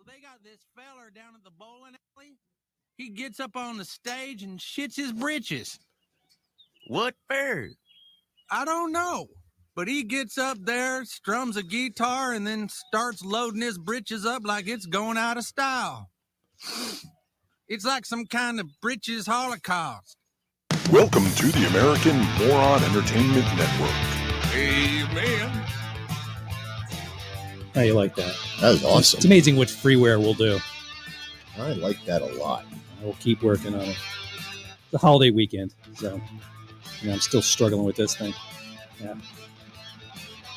they got this feller down at the bowling alley. He gets up on the stage and shits his britches. What for? I don't know. But he gets up there, strums a guitar, and then starts loading his britches up like it's going out of style. It's like some kind of britches holocaust. Welcome to the American Moron Entertainment Network. Amen. How you like that? That was awesome. It's amazing what freeware will do. I like that a lot. I will keep working on it. It's a holiday weekend, so I'm still struggling with this thing. Yeah.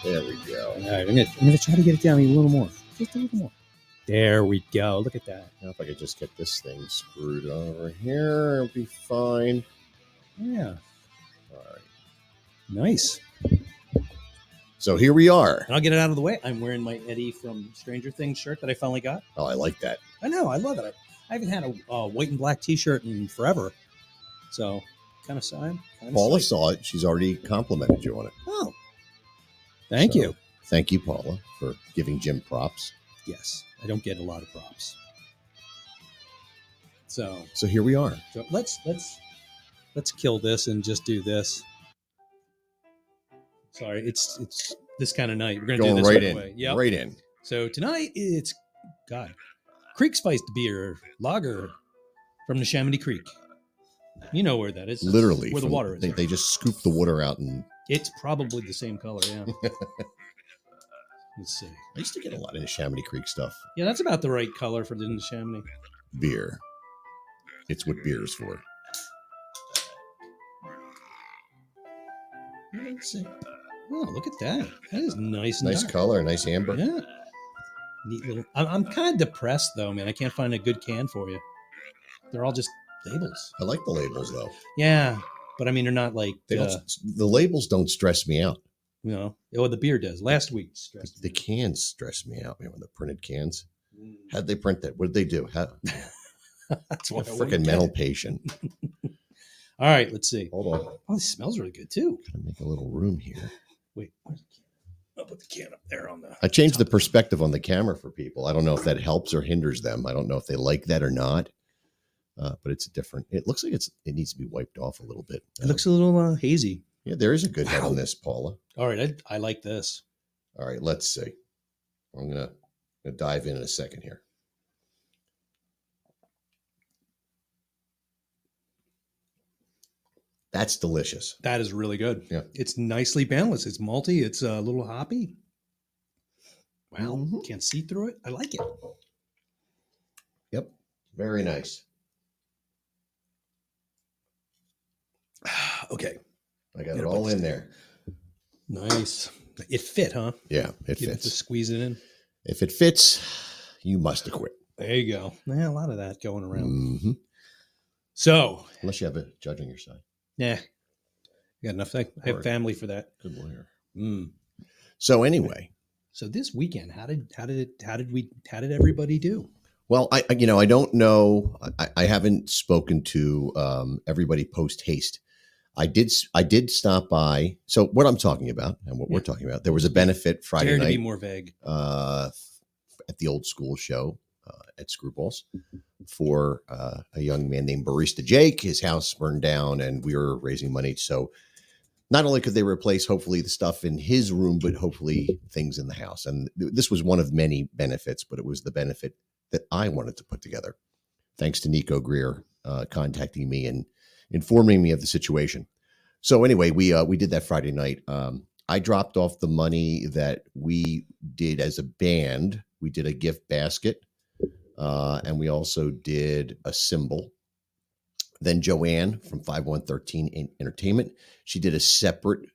There we go. All right, I'm gonna try to get it down a little more. Just a little more. There we go. Look at that. Now if I could just get this thing screwed over here, it'll be fine. Yeah. All right. Nice. So here we are. And I'll get it out of the way. I'm wearing my Eddie from Stranger Things shirt that I finally got. Oh, I like that. I know. I love it. I haven't had a white and black T-shirt in forever. So kind of sad. Paula saw it. She's already complimented you on it. Oh. Thank you. Thank you, Paula, for giving Jim props. Yes. I don't get a lot of props. So here we are. So let's kill this and just do this. Sorry, it's this kind of night. We're gonna do this right in. Way. Yep. Right in. So tonight it's Creekfestbier lager from Neshamany Creek. You know where that is. Literally. Where the water is. They just scoop the water out and it's probably the same color, yeah. Let's see. I used to get a lot of Neshamany Creek stuff. Yeah, that's about the right color for the Neshamany. Beer. It's what beer's for. Let's see. Oh, look at that. That is nice. Nice dark. color, nice amber. Yeah. Neat little. I'm kind of depressed though, man. I can't find a good can for you. They're all just labels. I like the labels though. Yeah, but I mean, they're not like the labels don't stress me out. You know, the beer does. Last week stressed the cans stress me out, man. With the printed cans, how'd they print that? What did they do? That's what a freaking mental patient. All right, let's see. Hold on. Oh, this smells really good too. Gotta make a little room here. Wait, where's the can? I'll put the can up there on the. I changed the perspective on the camera for people. I don't know if that helps or hinders them. I don't know if they like that or not. But it's different. It looks like it needs to be wiped off a little bit. It looks a little hazy. Yeah, there is a good head on this, Paula. All right, I like this. All right, let's see. I'm gonna dive in a second here. That's delicious. That is really good. Yeah. It's nicely balanced. It's malty. It's a little hoppy. Wow. Mm-hmm. Can't see through it. I like it. Yep. Very nice. Okay. I got it all in there. Nice. It fit, huh? Yeah, it You have fits. to squeeze it in. If it fits, you must have quit. There you go. Yeah, a lot of that going around. Mm-hmm. So. Unless you have a judge on your side. Yeah. You got enough. I have family for that. Good lawyer. So anyway. So this weekend, how did everybody do? Well, I don't know. I haven't spoken to everybody post haste. I did stop by. So what I'm talking about and what we're talking about, there was a benefit Friday night. To be more vague. At the old school show at Screwballs for a young man named Barista Jake. His house burned down and we were raising money. So not only could they replace hopefully the stuff in his room, but hopefully things in the house. And this was one of many benefits, but it was the benefit that I wanted to put together. Thanks to Nico Greer contacting me and informing me of the situation. So anyway, we did that Friday night. I dropped off the money that we did as a band. We did a gift basket, and we also did a symbol. Then Joanne from 5113 Entertainment, she did a separate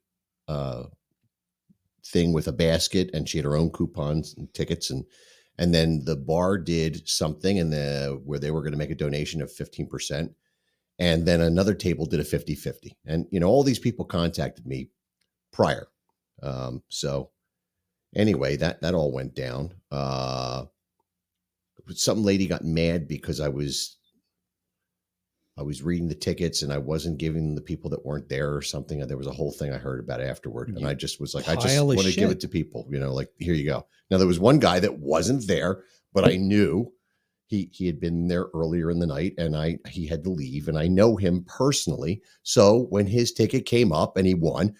thing with a basket, and she had her own coupons and tickets, and then the bar did something, where they were going to make a donation of 15%. And then another table did a 50-50. And, all these people contacted me prior. So anyway, that all went down. Some lady got mad because I was reading the tickets and I wasn't giving the people that weren't there or something. There was a whole thing I heard about afterward. And I just was like, I just want to give it to people, like, here you go. Now there was one guy that wasn't there, but I knew he had been there earlier in the night, and he had to leave, and I know him personally. So when his ticket came up and he won,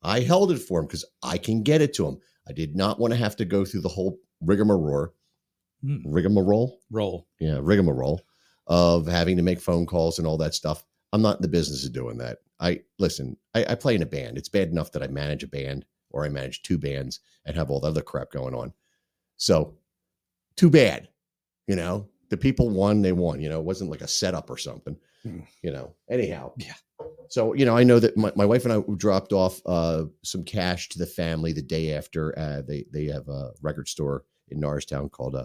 I held it for him because I can get it to him. I did not want to have to go through the whole rigmarole. Roll. Yeah, rigmarole of having to make phone calls and all that stuff. I'm not in the business of doing that. I play in a band. It's bad enough that I manage a band, or I manage 2 bands and have all the other crap going on. So too bad, the people won, they won, it wasn't like a setup or something, anyhow. Yeah. So, I know that my wife and I dropped off some cash to the family the day after. They have a record store in Norristown called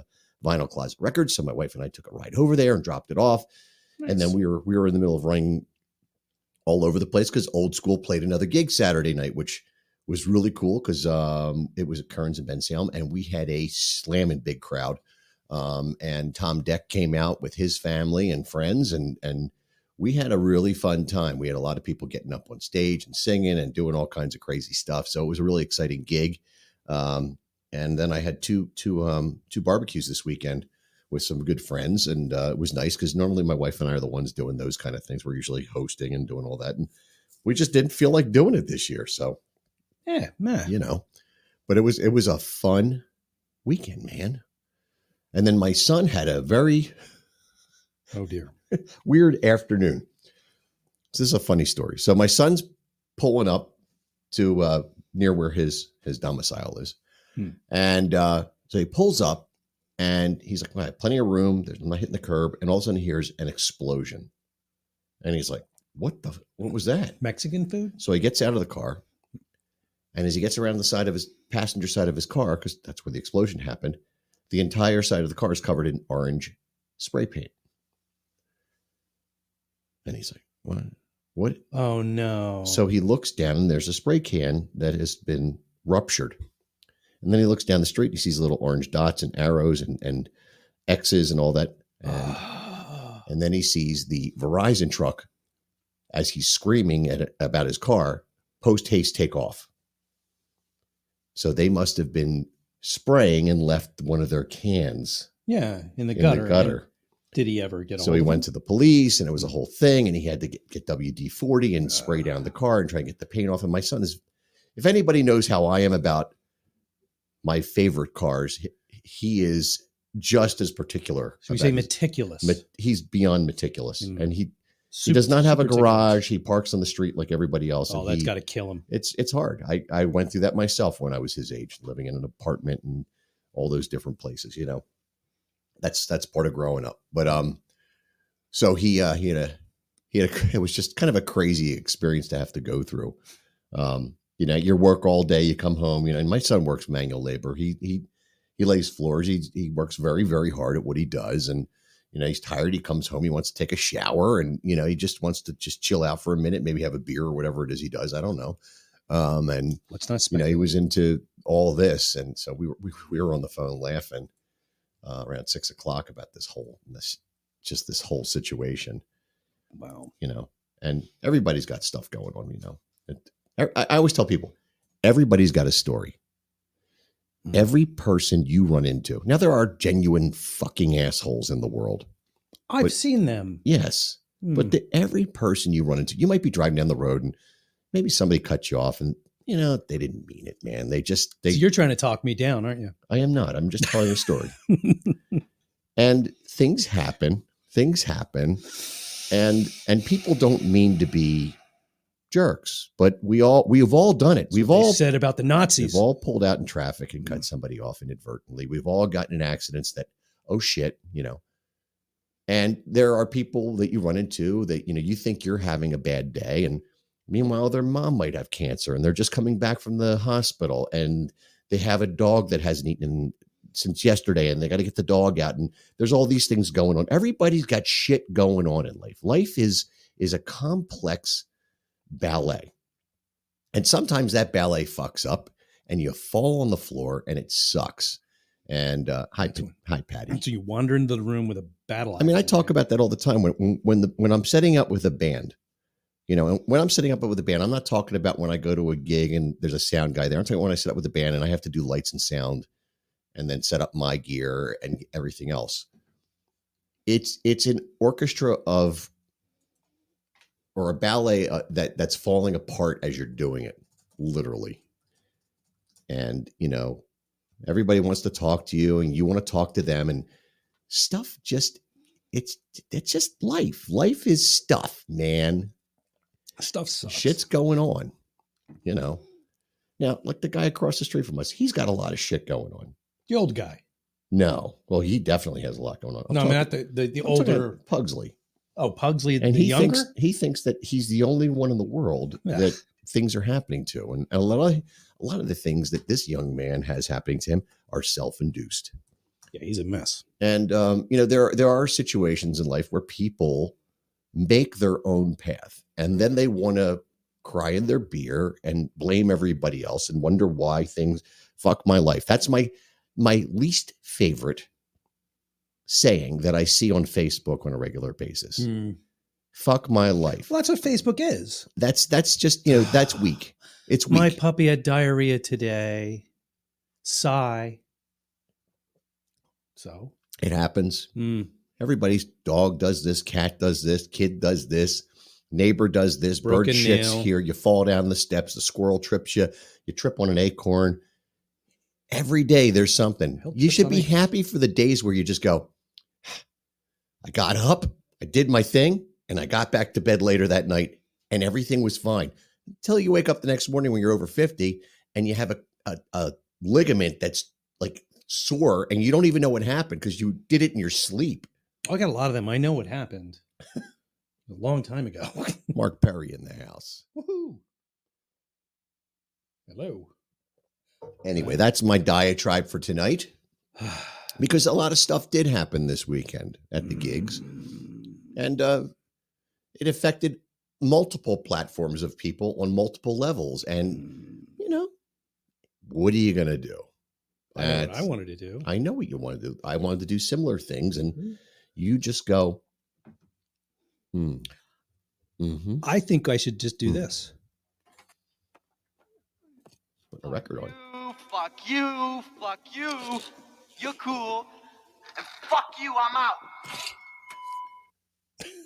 Vinyl Closet Records. So my wife and I took a ride over there and dropped it off. Nice. And then we were in the middle of running all over the place because Old School played another gig Saturday night, which was really cool because it was at Kearns and Ben Salem, and we had a slamming big crowd. And Tom Deck came out with his family and friends, and we had a really fun time. We had a lot of people getting up on stage and singing and doing all kinds of crazy stuff. So it was a really exciting gig. And then I had two barbecues this weekend with some good friends, and it was nice because normally my wife and I are the ones doing those kind of things. We're usually hosting and doing all that, and we just didn't feel like doing it this year. So yeah, but it was a fun weekend, man. And then my son had a very weird afternoon. So this is a funny story. So my son's pulling up to near where his domicile is. And so he pulls up and he's like, I have plenty of room. I'm not hitting the curb. And all of a sudden he hears an explosion. And he's like, what was that? Mexican food? So he gets out of the car. And as he gets around the side of his passenger side of his car, because that's where the explosion happened, the entire side of the car is covered in orange spray paint. And he's like, what? Oh, no. So he looks down and there's a spray can that has been ruptured. And then he looks down the street and he sees little orange dots and arrows and X's and all that. And then he sees the Verizon truck as he's screaming about his car, post haste take off. So they must have been spraying and left one of their cans. Yeah, in the gutter. Did he ever get on? So he went to the police and it was a whole thing, and he had to get WD-40 and spray down the car and try and get the paint off. And my son is, if anybody knows how I am about my favorite cars, he is just as particular. So you say meticulous. He's beyond meticulous. And he does not have a garage. He parks on the street like everybody else. Oh, that's got to kill him. It's hard. I went through that myself when I was his age, living in an apartment and all those different places, That's part of growing up. But so it was just kind of a crazy experience to have to go through. You work all day, you come home, and my son works manual labor. He lays floors. He works very, very hard at what he does. And, he's tired. He comes home, he wants to take a shower, and, he just wants to just chill out for a minute, maybe have a beer or whatever it is he does. I don't know. And let's not speculate. He was into all this. And so we were on the phone laughing around 6 o'clock about this whole situation. Wow. And everybody's got stuff going on, I always tell people, everybody's got a story. Every person you run into. Now, there are genuine fucking assholes in the world. I've seen them. Yes. But every person you run into, you might be driving down the road and maybe somebody cut you off and, they didn't mean it, man. So you're trying to talk me down, aren't you? I am not. I'm just telling a story. And things happen. And people don't mean to be jerks, but we've all done it. We've all said about the Nazis. We've all pulled out in traffic and cut somebody off inadvertently. We've all gotten in accidents that, oh shit, and there are people that you run into that, you think you're having a bad day. And meanwhile, their mom might have cancer and they're just coming back from the hospital and they have a dog that hasn't eaten since yesterday and they got to get the dog out. And there's all these things going on. Everybody's got shit going on in life. Life is a complex ballet. And sometimes that ballet fucks up and you fall on the floor and it sucks. And hi, Patty. So you wander into the room with a battle. I mean, I talk about that all the time when I'm setting up with a band. When I'm setting up with a band, I'm not talking about when I go to a gig and there's a sound guy there. I'm talking about when I set up with a band and I have to do lights and sound and then set up my gear and everything else. It's an orchestra of, or a ballet that's falling apart as you're doing it, literally. And, you know, everybody wants to talk to you and you want to talk to them, and stuff just, it's just life. Life is stuff, man. Stuff sucks. Shit's going on, you know. Now, like the guy across the street from us, he's got a lot of shit going on. The old guy. No. Well, he definitely has a lot going on. No, not the older Pugsley. Oh, Pugsley, And the younger? he thinks that he's the only one in the world that things are happening to. And a lot of the things that this young man has happening to him are self-induced. Yeah, he's a mess. And you know, there are situations in life where people make their own path, and then they want to cry in their beer and blame everybody else and wonder why things fuck my life. That's my least favorite saying that I see on Facebook on a regular basis. Fuck my life. Well, that's what Facebook is. That's just, you know, that's weak. It's weak. My puppy had diarrhea today. Sigh. So it happens. Everybody's dog does this, cat does this, kid does this, neighbor does this, bird shits here, you fall down the steps, the squirrel trips you, you trip on an acorn. Every day there's something. You should be happy for the days where you just go, I got up, I did my thing, and I got back to bed later that night, and everything was fine. Until you wake up the next morning when you're over 50 and you have a ligament that's like sore and you don't even know what happened because you did it in your sleep. I got a lot of them. I know what happened a long time ago. Mark Perry in the house. Woohoo. Hello. Anyway, that's my diatribe for tonight, because a lot of stuff did happen this weekend at the gigs, and it affected multiple platforms of people on multiple levels. And, you know, what are you going to do? I know what I wanted to do. I know what you want to do. I wanted to do similar things, and you just go, I think I should just do this. Put a record on. Fuck you, you're cool, and fuck you, I'm out.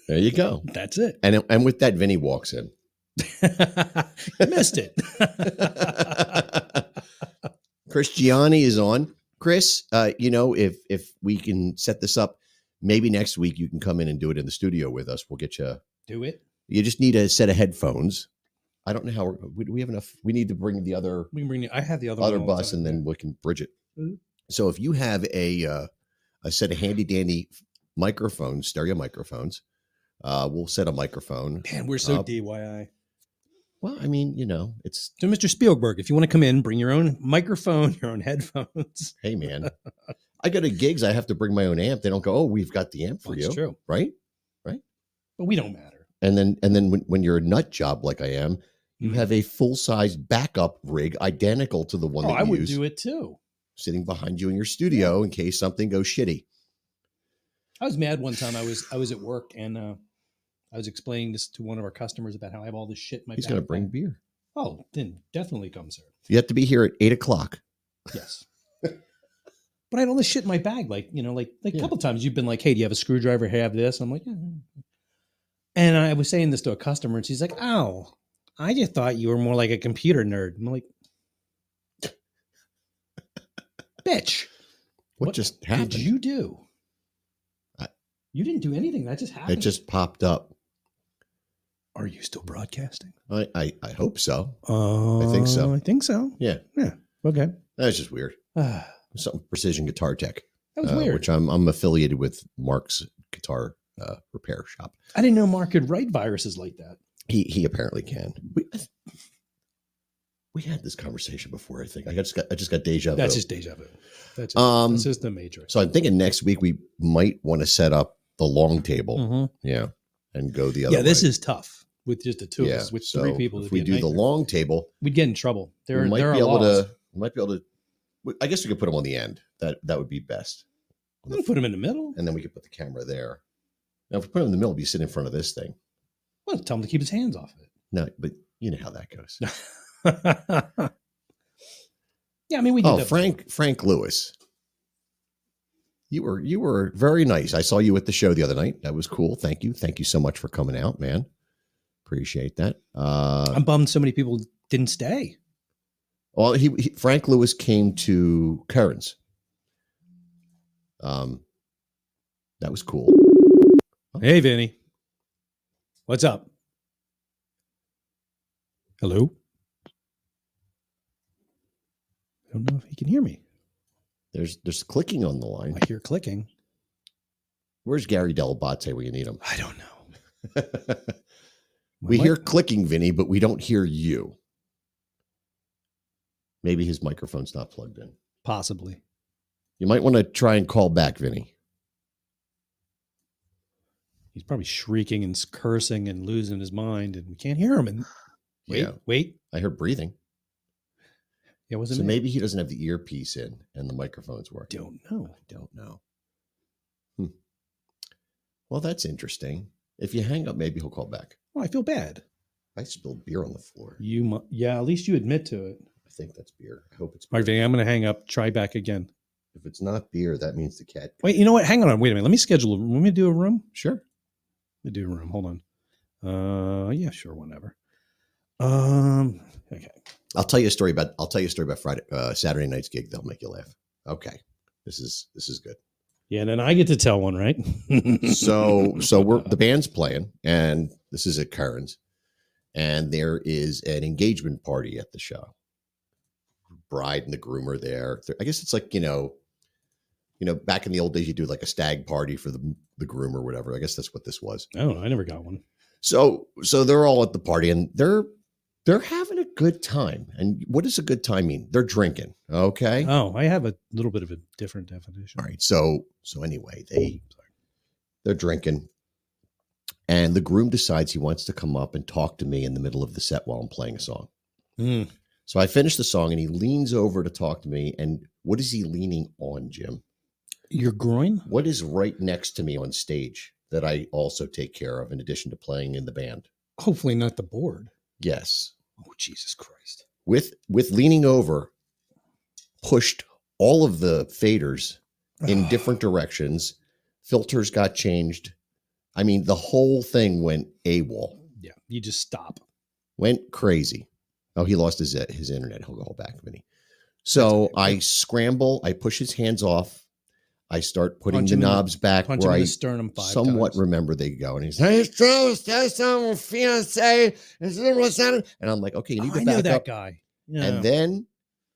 There you go. That's it. And with that, Vinny walks in. Missed it. Chris Gianni is on. Chris, you know, if we can set this up, maybe next week you can come in and do it in the studio with us. We'll get you. Do it. You just need a set of headphones. I don't know how we have enough. We need to bring the other. We can bring. I have the other bus, and then we can bridge it. So if you have a set of handy dandy microphones, stereo microphones, we'll set a microphone. Man, we're so DIY. Well, I mean, you know, it's so Mr. Spielberg. If you want to come in, bring your own microphone, your own headphones. Hey, man, I go to gigs. I have to bring my own amp. They don't go, oh, we've got the amp for you. That's true, right? But we don't matter. And then when you're a nut job like I am, you have a full-size backup rig identical to the one that you I would use, do it too. sitting behind you in your studio in case something goes shitty. I was mad one time. I was at work and I was explaining this to one of our customers about how I have all this shit in my He's going to bring beer. Oh, then definitely come, sir. You have to be here at 8:00. Yes. But I had all this shit in my bag. Like, you know, a couple times you've been like, hey, do you have a screwdriver? Have this? I'm like, yeah. And I was saying this to a customer and she's like, oh, I just thought you were more like a computer nerd. I'm like, bitch. What just happened? Did you do? You didn't do anything. That just happened. It just popped up. Are you still broadcasting? I hope so. I think so. I think so. Yeah. Yeah. Okay. That's just weird. Something Precision Guitar Tech. That was weird. Which I'm affiliated with Mark's guitar repair shop. I didn't know Mark could write viruses like that. He apparently can. We had this conversation before. I think I just got deja vu. That's just deja vu. That's just the Matrix. So I'm thinking next week we might want to set up the long table. Yeah, and go the other. Yeah, this way. is tough with just the two of us. With so 3 people, if we do the long table, we'd get in trouble. We might be able to. I guess we could put them on the end. That would be best. We can put them in the middle, and then we could put the camera there. Now, if we put them in the middle, we sit in front of this thing. Well, tell him to keep his hands off of it. No, but you know how that goes. Yeah, I mean, we did Frank Lewis. You were very nice. I saw you at the show the other night. That was cool. Thank you. Thank you so much for coming out, man. Appreciate that. I'm bummed so many people didn't stay. Well, Frank Lewis came to Curran's. That was cool. Hey, Vinny. What's up? Hello? I don't know if he can hear me. There's clicking on the line. I hear clicking. Where's Gary Dell'Abate when you need him? I don't know. We hear clicking, Vinny, but we don't hear you. Maybe his microphone's not plugged in. Possibly. You might want to try and call back, Vinny. He's probably shrieking and cursing and losing his mind, and we can't hear him. And wait. I heard breathing. Yeah, wasn't so me. Maybe he doesn't have the earpiece in and the microphone's working. Don't know. Well, that's interesting. If you hang up, maybe he'll call back. Oh, I feel bad. I spilled beer on the floor. Yeah, at least you admit to it. I think that's beer. I hope it's beer. All right, Vinny, I'm going to hang up. Try back again. If it's not beer, that means the cat. Wait, you know what? Hang on. Wait a minute. Let me schedule a room. Want me to do a room? Sure. Let me do a room. Hold on. Yeah, sure. Whatever. Okay. I'll tell you a story about Friday, Saturday night's gig. They'll make you laugh. Okay. This is good. Yeah. And then I get to tell one, right? So the band's playing, and this is at Curran's, and there is an engagement party at the show. Bride and the groom are there. I guess it's like, back in the old days, you do like a stag party for the groom or whatever. I guess that's what this was. Oh, I never got one. So they're all at the party, and they're having a good time. And what does a good time mean? They're drinking. Okay. Oh, I have a little bit of a different definition. All right. So anyway, they're drinking, and the groom decides he wants to come up and talk to me in the middle of the set while I'm playing a song. Mm. So I finish the song, and he leans over to talk to me. And what is he leaning on, Jim? Your groin? What is right next to me on stage that I also take care of in addition to playing in the band? Hopefully not the board. Yes. Oh, Jesus Christ. With leaning over, pushed all of the faders in different directions. Filters got changed. I mean, the whole thing went AWOL. Yeah, you just stop. Went crazy. Oh, he lost his internet. He'll go back, Vinny. So I scramble. I push his hands off. I start putting the knobs back where I sternum somewhat remember they go. And he's like, and I'm like, okay, you need to I back know that up. guy. Yeah. And then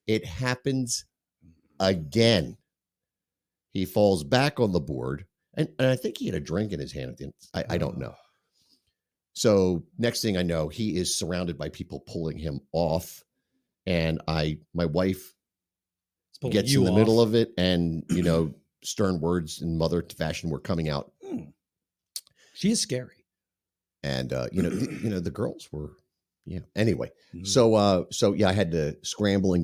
it happens again. He falls back on the board. And I think he had a drink in his hand at the end. I don't know. So next thing I know, he is surrounded by people pulling him off. And my wife gets in the middle of it, and, stern words in mother fashion were coming out. She is scary. And, the girls were, anyway. Mm-hmm. So I had to scramble and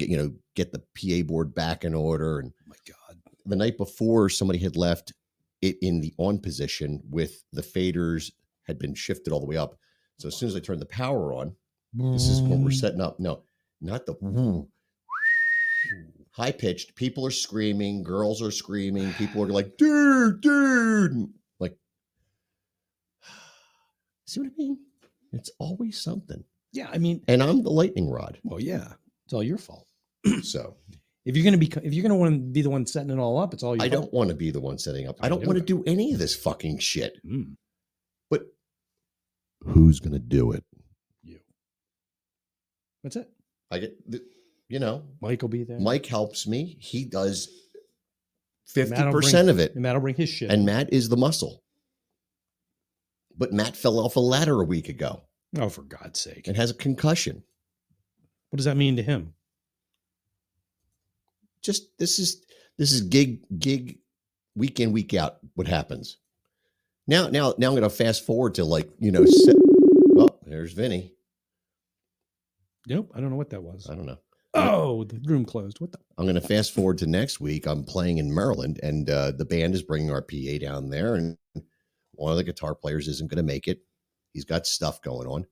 get the PA board back in order. And oh my God, the night before, somebody had left it in the on position with the faders had been shifted all the way up. So as soon as I turned the power on, this is what we're setting up. No, not the high pitched. People are screaming. Girls are screaming. People are like, dude. Like, see what I mean? It's always something. Yeah, I mean, and I'm the lightning rod. Well, yeah, it's all your fault. So if you're gonna want to be the one setting it all up, it's all your fault. I don't want to be the one setting up. I don't want to do any of this fucking shit. But who's gonna do it? You. That's it. I get Mike will be there. Mike helps me. He does 50% of it. And Matt'll bring his shit. And Matt is the muscle. But Matt fell off a ladder a week ago. Oh, for God's sake. And has a concussion. What does that mean to him? Just this is gig week in, week out, what happens. Now I'm gonna fast forward to there's Vinny. Nope, I don't know what that was. I don't know. Oh, the room closed. What the? I'm going to fast forward to next week. I'm playing in Maryland, and the band is bringing our PA down there, and one of the guitar players isn't going to make it. He's got stuff going on.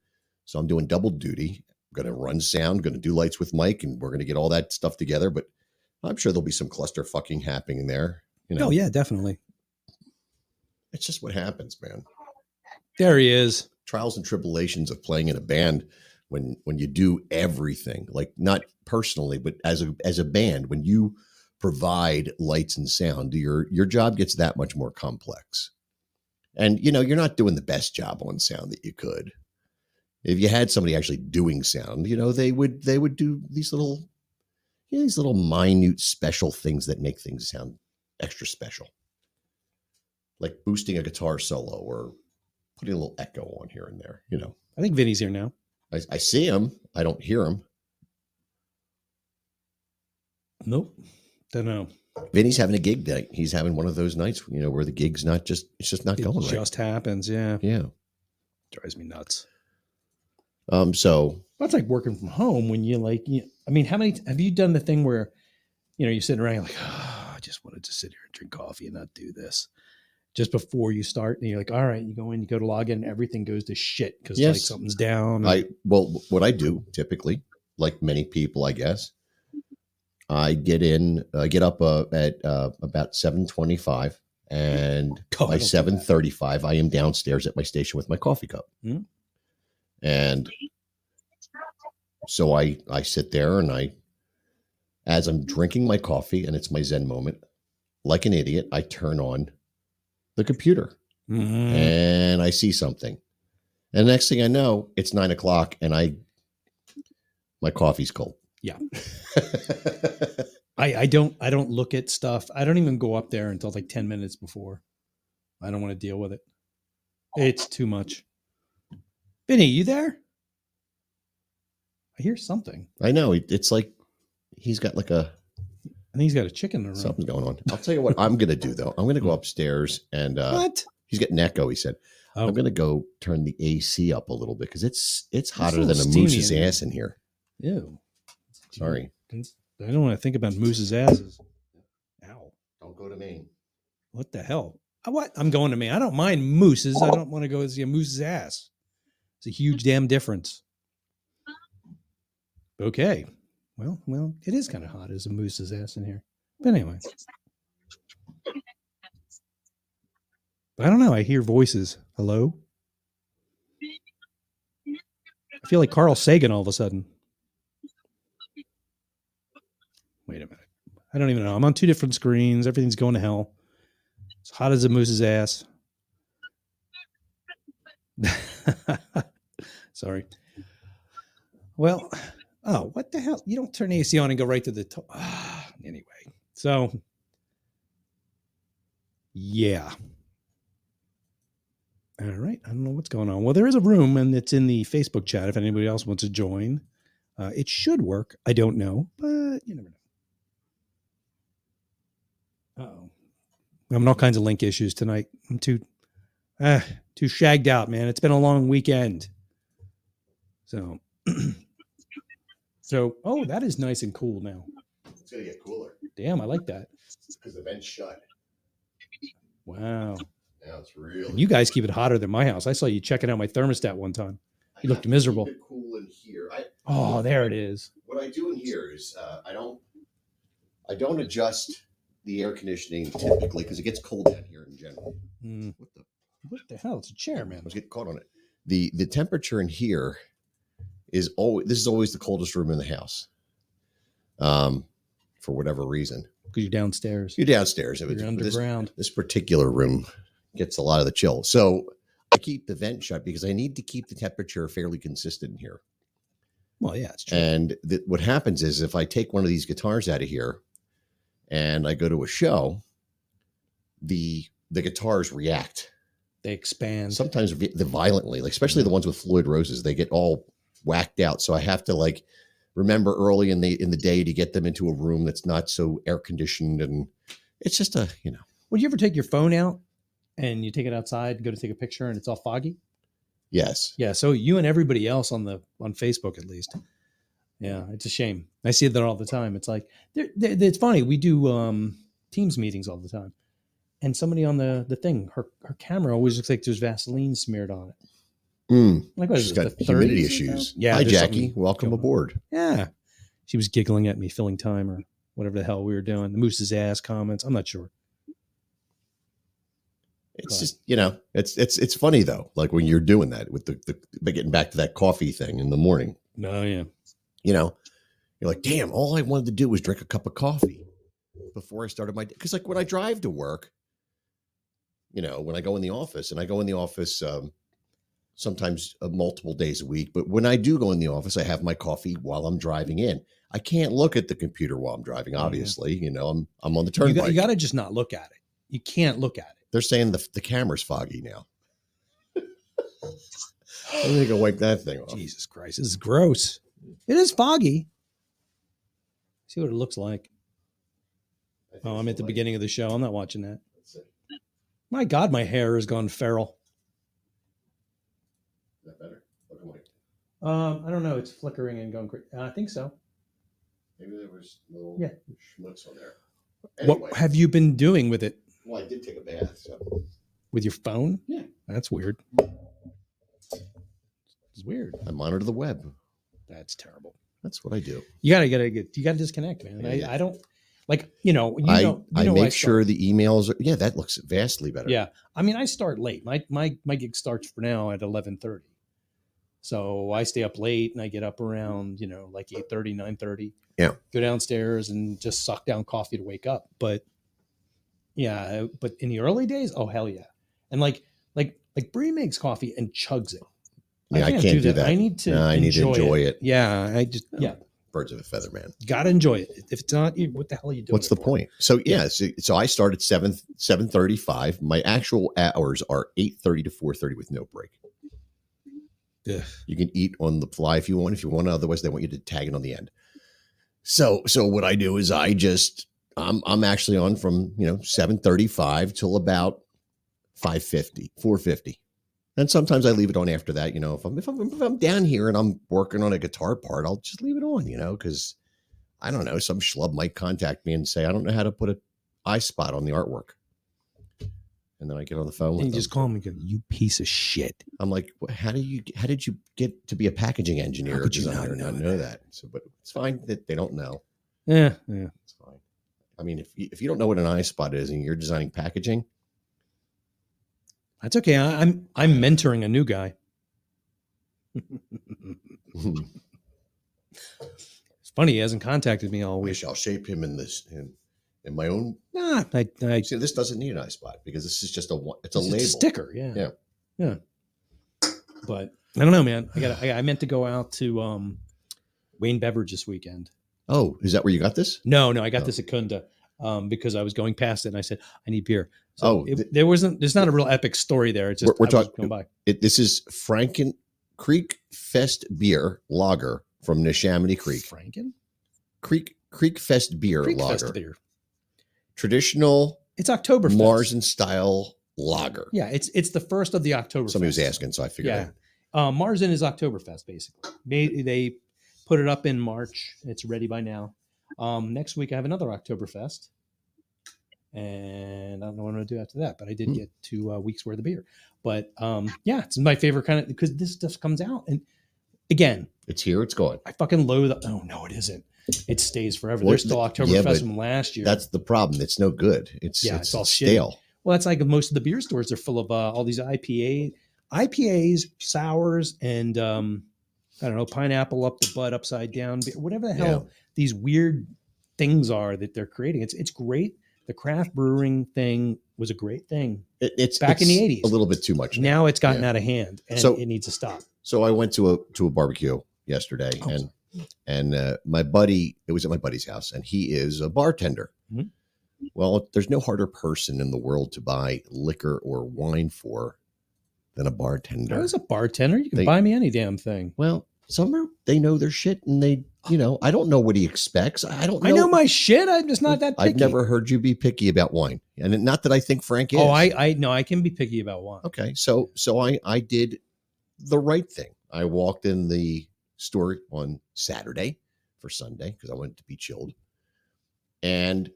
So I'm doing double duty. I'm going to run sound, going to do lights with Mike, and we're going to get all that stuff together. But I'm sure there'll be some cluster fucking happening there. You know, Oh yeah, definitely. it's just what happens, man. There he is. Trials and tribulations of playing in a band when you do everything, like not personally, but as a band, when you provide lights and sound, your job gets that much more complex. And you know, you're not doing the best job on sound that you could. If you had somebody actually doing sound, you know, they would do these little minute special things that make things sound extra special. Like boosting a guitar solo or putting a little echo on here and there, you know. I think Vinny's here now. I see him. I don't hear him. Nope. Don't know. Vinny's having a gig night. He's having one of those nights, you know, where the gig's not just, it's just not going right. It just happens. Yeah. Yeah. Drives me nuts. So That's like working from home when you like, I mean, how many, have you done the thing where, you know, you're sitting around, you're like, oh, I just wanted to sit here and drink coffee and not do this just before you start. And you're like, all right, you go in, you go to log in and everything goes to shit because like something's down. What I do typically, like many people, I guess, I get up at about 7:25 and by 7:35, I am downstairs at my station with my coffee cup. Mm-hmm. And so I sit there and as I'm drinking my coffee and it's my Zen moment, like an idiot, I turn on the computer and I see something. And the next thing I know, it's 9:00 and my coffee's cold. Yeah. I don't look at stuff. I don't even go up there until like 10 minutes before. I don't want to deal with it. It's too much. Vinny, you there? I hear something. I know. It's like he's got like I think he's got a chicken in the room. Something's going on. I'll tell you what I'm going to do, though. I'm going to go upstairs and what? He's getting an echo, he said. Oh. I'm going to go turn the AC up a little bit because it's hotter than a moose's ass in here. Ew. Sorry. I don't want to think about moose's asses. Ow. Don't go to Maine. What the hell? What? I'm going to Maine. I don't mind mooses. I don't want to go see a moose's ass. It's a huge damn difference. Okay. Well, it is kind of hot as a moose's ass in here. But anyway. I don't know. I hear voices. Hello? I feel like Carl Sagan all of a sudden. Wait a minute. I don't even know. I'm on two different screens. Everything's going to hell. It's hot as a moose's ass. Sorry. Well, oh, what the hell? You don't turn the AC on and go right to the top. Anyway, so yeah. All right. I don't know what's going on. Well, there is a room and it's in the Facebook chat if anybody else wants to join. It should work. I don't know, but you never know. Uh-oh. I'm having all kinds of link issues tonight. I'm too shagged out, man. It's been a long weekend. So, oh, that is nice and cool now. It's going to get cooler. Damn, I like that. Because the vent's shut. Wow. Now it's really And you guys keep it hotter than my house. I saw you checking out my thermostat one time. You looked miserable. Keep it cool in here. Oh, there it is. What I do in here is I don't adjust the air conditioning typically because it gets cold down here in general. What the hell? It's a chair, man. I was getting caught on it. The temperature in here is always the coldest room in the house. For whatever reason. Because you're downstairs. You're downstairs. You're underground. This particular room gets a lot of the chill. So I keep the vent shut because I need to keep the temperature fairly consistent in here. Well, yeah, it's true. And what happens is if I take one of these guitars out of here and I go to a show, the guitars react. They expand. Sometimes violently, like especially the ones with Floyd Roses, they get all whacked out. So I have to like remember early in the day to get them into a room that's not so air conditioned, and it's just Would you ever take your phone out and you take it outside and go to take a picture and it's all foggy? Yes. Yeah. So you and everybody else on Facebook, at least. Yeah. It's a shame. I see that all the time. It's like, it's funny. We do Teams meetings all the time. And somebody on the thing, her camera always looks like there's Vaseline smeared on it. Like, what is She's it, got the humidity 30s issues. Yeah. Hi, Jackie. Welcome aboard. Yeah. She was giggling at me, filling time or whatever the hell we were doing. The moose's ass comments. I'm not sure. It's just, it's funny though. Like when you're doing that with the getting back to that coffee thing in the morning, Oh yeah. you're like, damn, all I wanted to do was drink a cup of coffee before I started my day. Cause like when I drive to work, when I go in the office and I go in the office, sometimes multiple days a week, but when I do go in the office, I have my coffee while I'm driving in. I can't look at the computer while I'm driving. Obviously, I'm on the turnpike. You got to just not look at it. You can't look at it. They're saying the camera's foggy now. I think I'll wipe that thing off. Jesus Christ, this is gross. It is foggy. See what it looks like. Oh, I'm at the beginning of the show. I'm not watching that. My God, my hair has gone feral. Is that better? I don't know. It's flickering and going crazy. I think so. Maybe there was little schmutz on there. Anyway. What have you been doing with it? Well, I did take a bath. So. With your phone? Yeah. That's weird. It's weird. I monitor the web. That's terrible. That's what I do. You gotta disconnect, man. Yeah. I don't like, I make sure the emails are, that looks vastly better. Yeah. I mean, I start late. My gig starts for now at 11:30. So I stay up late and I get up around, like 8:30, 9:30. Yeah. Go downstairs and just suck down coffee to wake up. But yeah, but in the early days, oh hell yeah. And like Bree makes coffee and chugs it. Yeah, I can't do that. I need to enjoy it. Yeah. Birds of a feather, man. Gotta enjoy it. If it's not, what the hell are you doing? What's the point? So so I start at 7:35. My actual hours are 8:30 to 4:30 with no break. Yeah. You can eat on the fly if you want. Otherwise they want you to tag it on the end. So what I do is I'm actually on from 7:35 till about 5:50, 4:50. And sometimes I leave it on after that, if I'm down here and I'm working on a guitar part, I'll just leave it on, because I don't know, some schlub might contact me and say, I don't know how to put an eye spot on the artwork. And then I get on the phone with and you them. just call me, you piece of shit. I'm like, how did you get to be a packaging engineer or designer and not know that? So, but it's fine that they don't know. Yeah. It's fine. I mean, if you don't know what an eye spot is and you're designing packaging, that's okay. I'm mentoring a new guy. It's funny, he hasn't contacted me all week. I'll shape him in my own. Nah, See, this doesn't need an eye spot because this is just a label. It's a sticker. Yeah. But I don't know, man. I meant to go out to Wayne Beverage this weekend. Oh, is that where you got this? No, I got this at Kunda because I was going past it and I said, I need beer. So there's not a real epic story there. It's just we're talking by. This is Creekfestbier lager from Neshamany Creek. Creekfestbier lager. Traditional. It's Oktoberfest. Marzen style lager. Yeah, it's the first of the Oktoberfest. Somebody was asking, so I figured. Yeah, Marzen is Oktoberfest basically. They put it up in March. It's ready by now. Next week I have another Oktoberfest. And I don't know what I'm going to do after that, but I did get 2 weeks worth of beer. But it's my favorite kind of, because this stuff comes out. And again, it's here, it's gone. I fucking loathe. Oh, no, it isn't. It stays forever. There's still Oktoberfest from last year. That's the problem. It's no good. It's all stale. Shitty. Well, that's like most of the beer stores are full of all these IPAs, sours, and I don't know, pineapple up the butt, upside down, whatever the hell these weird things are that they're creating. It's great. The craft brewing thing was a great thing. It's back in the 80s. A little bit too much. Now it's gotten out of hand, and it needs to stop. So I went to a barbecue yesterday, and my buddy, it was at my buddy's house, and he is a bartender. Mm-hmm. Well, there's no harder person in the world to buy liquor or wine for than a bartender. I was a bartender. You can buy me any damn thing. Well, they know their shit, and they. I don't know what he expects. I don't know. I know my shit. I'm just not that picky. I've never heard you be picky about wine. And not that I think Frank is. Oh, I know I can be picky about wine. Okay. So I did the right thing. I walked in the store on Saturday for Sunday because I wanted to be chilled. And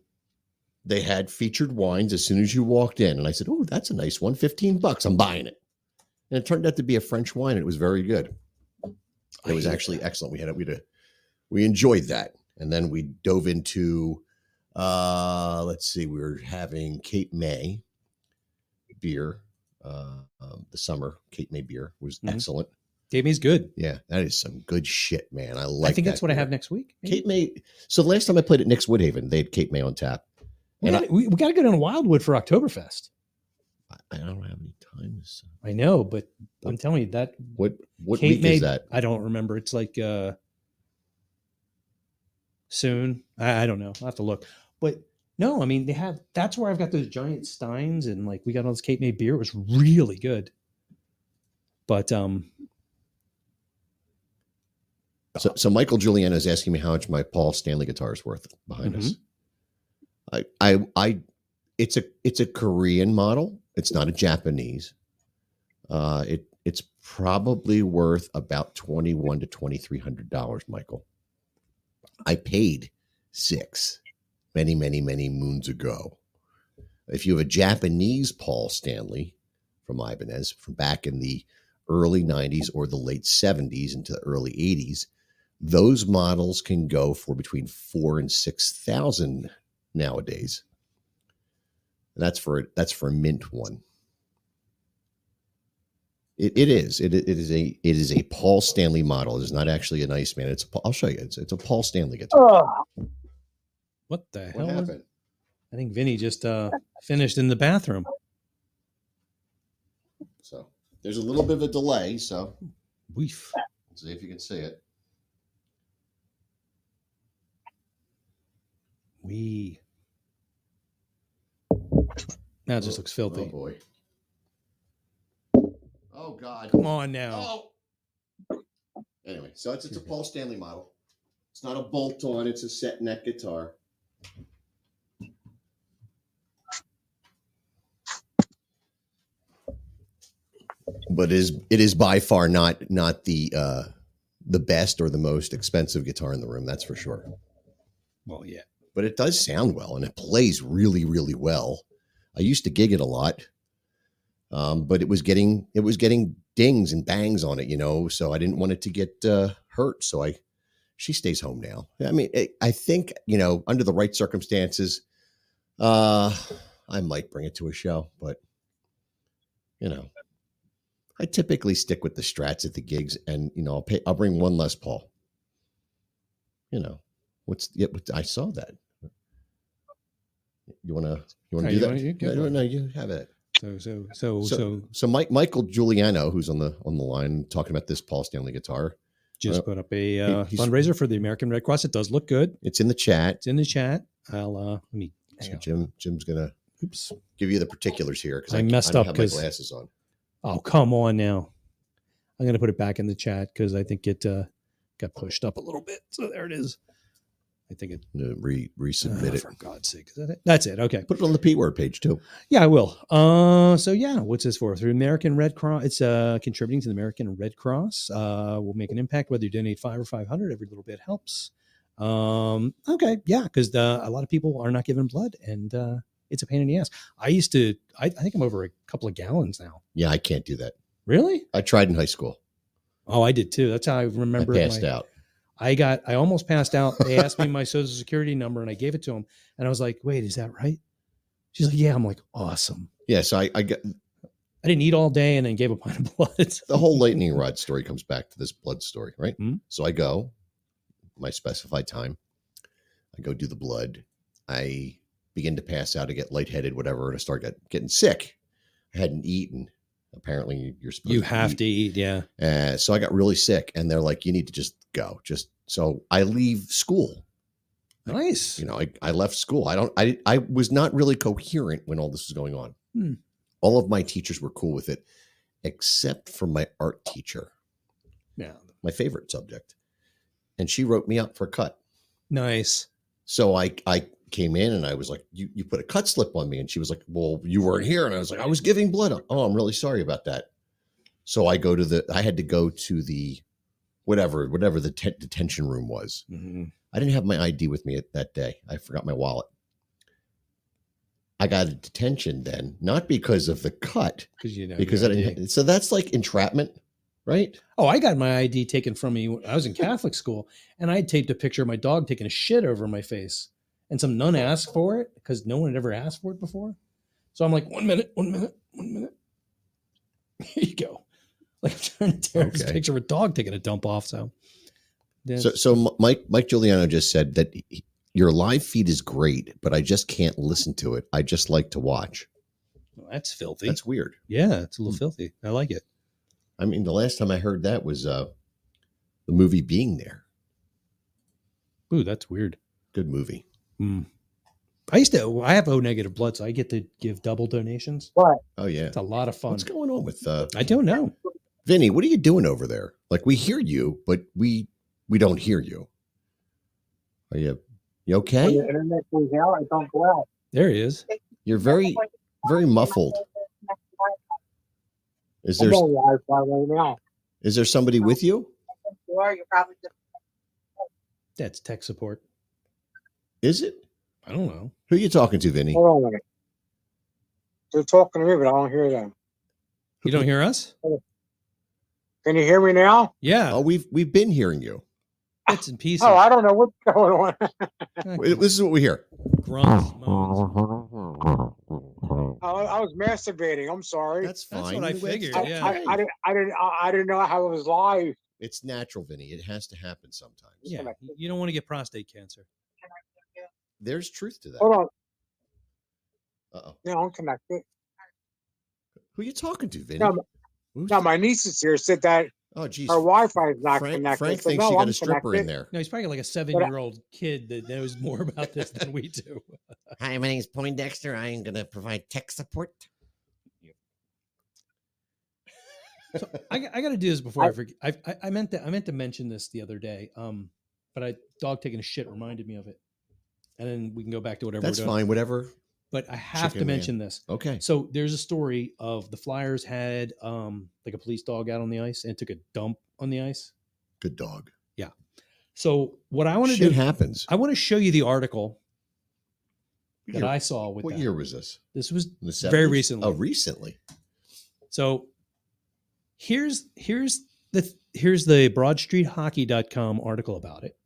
they had featured wines as soon as you walked in. And I said, oh, that's a nice one. $15. I'm buying it. And it turned out to be a French wine. And it was very good. It was actually excellent. We enjoyed that. And then we dove into, we were having Cape May, beer, the summer Cape May beer was excellent. Cape May's good. Yeah, that is some good shit, man. I like. I think that's what I beer. have next week. maybe? Cape May. So the last time I played at Nick's Woodhaven, they had Cape May on tap. We And got to go down to Wildwood for Oktoberfest. I don't have any time. I know, but I'm telling you that What Cape week May, is that? I don't remember. It's like soon. I don't know. I'll have to look. But no, I mean that's where I've got those giant steins and like we got all this Cape May beer. It was really good. But So Michael Giuliano is asking me how much my Paul Stanley guitar is worth behind us. It's a Korean model. It's not a Japanese. It's probably worth about $2,100 to $2,300, Michael. I paid $6 many moons ago. If you have a Japanese Paul Stanley from Ibanez from back in the early 90s or the late 70s into the early 80s, those models can go for between $4,000 and $6,000 nowadays. That's for a mint one. It is a Paul Stanley model. It is not actually an Iceman. I'll show you. It's a Paul Stanley guitar. what the What hell? happened? I think Vinny just finished in the bathroom. So there's a little bit of a delay. So Weef. let's see if you can see it. Now it just looks filthy. Oh boy. Oh God. Come on now. Oh. Anyway, so it's a Paul Stanley model. It's not a bolt on. It's a set neck guitar. But it is by far not the best or the most expensive guitar in the room. That's for sure. Well, yeah. But it does sound well and it plays really, really well. I used to gig it a lot, but it was getting dings and bangs on it, so I didn't want it to get hurt. So she stays home now. I mean, I think, under the right circumstances, I might bring it to a show, but I typically stick with the Strats at the gigs, and I'll bring one Les Paul. I saw that. You want to do that? No, you have it. So Michael Giuliano, who's on the line talking about this Paul Stanley guitar, just put up a fundraiser for the American Red Cross. It does look good. It's in the chat. I'll let me. So Jim's gonna give you the particulars here because I messed up have my glasses on. Oh, come on now. I'm gonna put it back in the chat because I think it got pushed up a little bit. So there it is. I think it resubmit it for God's sake. Is that it? That's it. Okay. Put it on the ThePWord page too. Yeah, I will. So yeah, what's this for? Through American Red Cross. It's contributing to the American Red Cross. Will make an impact whether you donate $5 or $500. Every little bit helps. Okay, yeah, because a lot of people are not giving blood, and it's a pain in the ass. I think I'm over a couple of gallons now. Yeah, I can't do that. Really? I tried in high school. Oh, I did too. That's how I remember. I passed out. I almost passed out. They asked me my social security number and I gave it to them. And I was like, wait, is that right? She's like, yeah. I'm like, awesome. Yeah. So I didn't eat all day and then gave a pint of blood. The whole lightning rod story comes back to this blood story, right? Mm-hmm. So I go my specified time. I go do the blood. I begin to pass out. I get lightheaded, whatever. And I start getting sick. I hadn't eaten. Apparently you're supposed to eat. Yeah. So I got really sick and they're like, you need to just go. So I leave school. Nice. I left school. I was not really coherent when all this was going on. All of my teachers were cool with it, except for my art teacher. Yeah. My favorite subject. And she wrote me up for a cut. Nice. So I came in and I was like, you put a cut slip on me. And she was like, well, you weren't here. And I was like, I was giving blood. Oh, I'm really sorry about that. So I had to go to the whatever the detention room was. Mm-hmm. I didn't have my ID with me that day. I forgot my wallet. I got a detention then, not because of the cut, because I didn't. So that's like entrapment, right? Oh, I got my ID taken from me when I was in Catholic school, and I had taped a picture of my dog taking a shit over my face. And some nun asked for it because no one had ever asked for it before. So I'm like, one minute. Here you go. Like I'm trying to tear this Okay. picture of a dog taking a dump off. So Mike Giuliano just said that your live feed is great, but I just can't listen to it. I just like to watch. well, that's filthy. That's weird. Yeah, it's a little filthy. I like it. I mean, the last time I heard that was the movie Being There. Ooh, that's weird. Good movie. I have O negative blood, so I get to give double donations. What? Oh yeah. It's a lot of fun. What's going on with I don't know. Vinny? What are you doing over there? Like we hear you, but we don't hear you. Are you When okay? the internet goes out, I don't go out. There he is. You're very muffled. Is I'm there on Wi-Fi right now. somebody with you? That's tech support. Is it? I don't know. Who are you talking to, Vinny? Hold on a minute. They're talking to me, but I don't hear them. You don't hear us? Can you hear me now? Yeah, Oh, we've been hearing you. bits and pieces. Oh, I don't know what's going on. This is what we hear. Grunts, moans. I was masturbating. I'm sorry. That's That's fine. what I figured, I, yeah. I didn't know how it was live. It's natural, Vinny. It has to happen sometimes. Yeah, you don't want to get prostate cancer. There's truth to that. Hold on. Uh-oh. No, I'm connected. Who are you talking to, Vinny? No, Who's no, my niece is here. Said that oh, geez. her Wi-Fi is not Frank connected. thinks So, you no, got I'm a stripper in connected. there. No, he's probably like a 7-year-old kid that knows more about this than we do. Hi, my name is Poindexter. I am going to provide tech support. So I got to do this before I forget. I meant to mention this the other day. But dog taking a shit reminded me of it, and then we can go back to whatever. That's we're doing. fine. Whatever. But I have Chicken to man. mention this. Okay. So there's a story of the Flyers had like a police dog out on the ice and took a dump on the ice. Good dog. So what I want to Shit do, happens. I want to show you the article that Year- I saw with What that. year was this? This was In the 70s? very recently. Oh, recently. So here's the BroadStreetHockey.com article about it.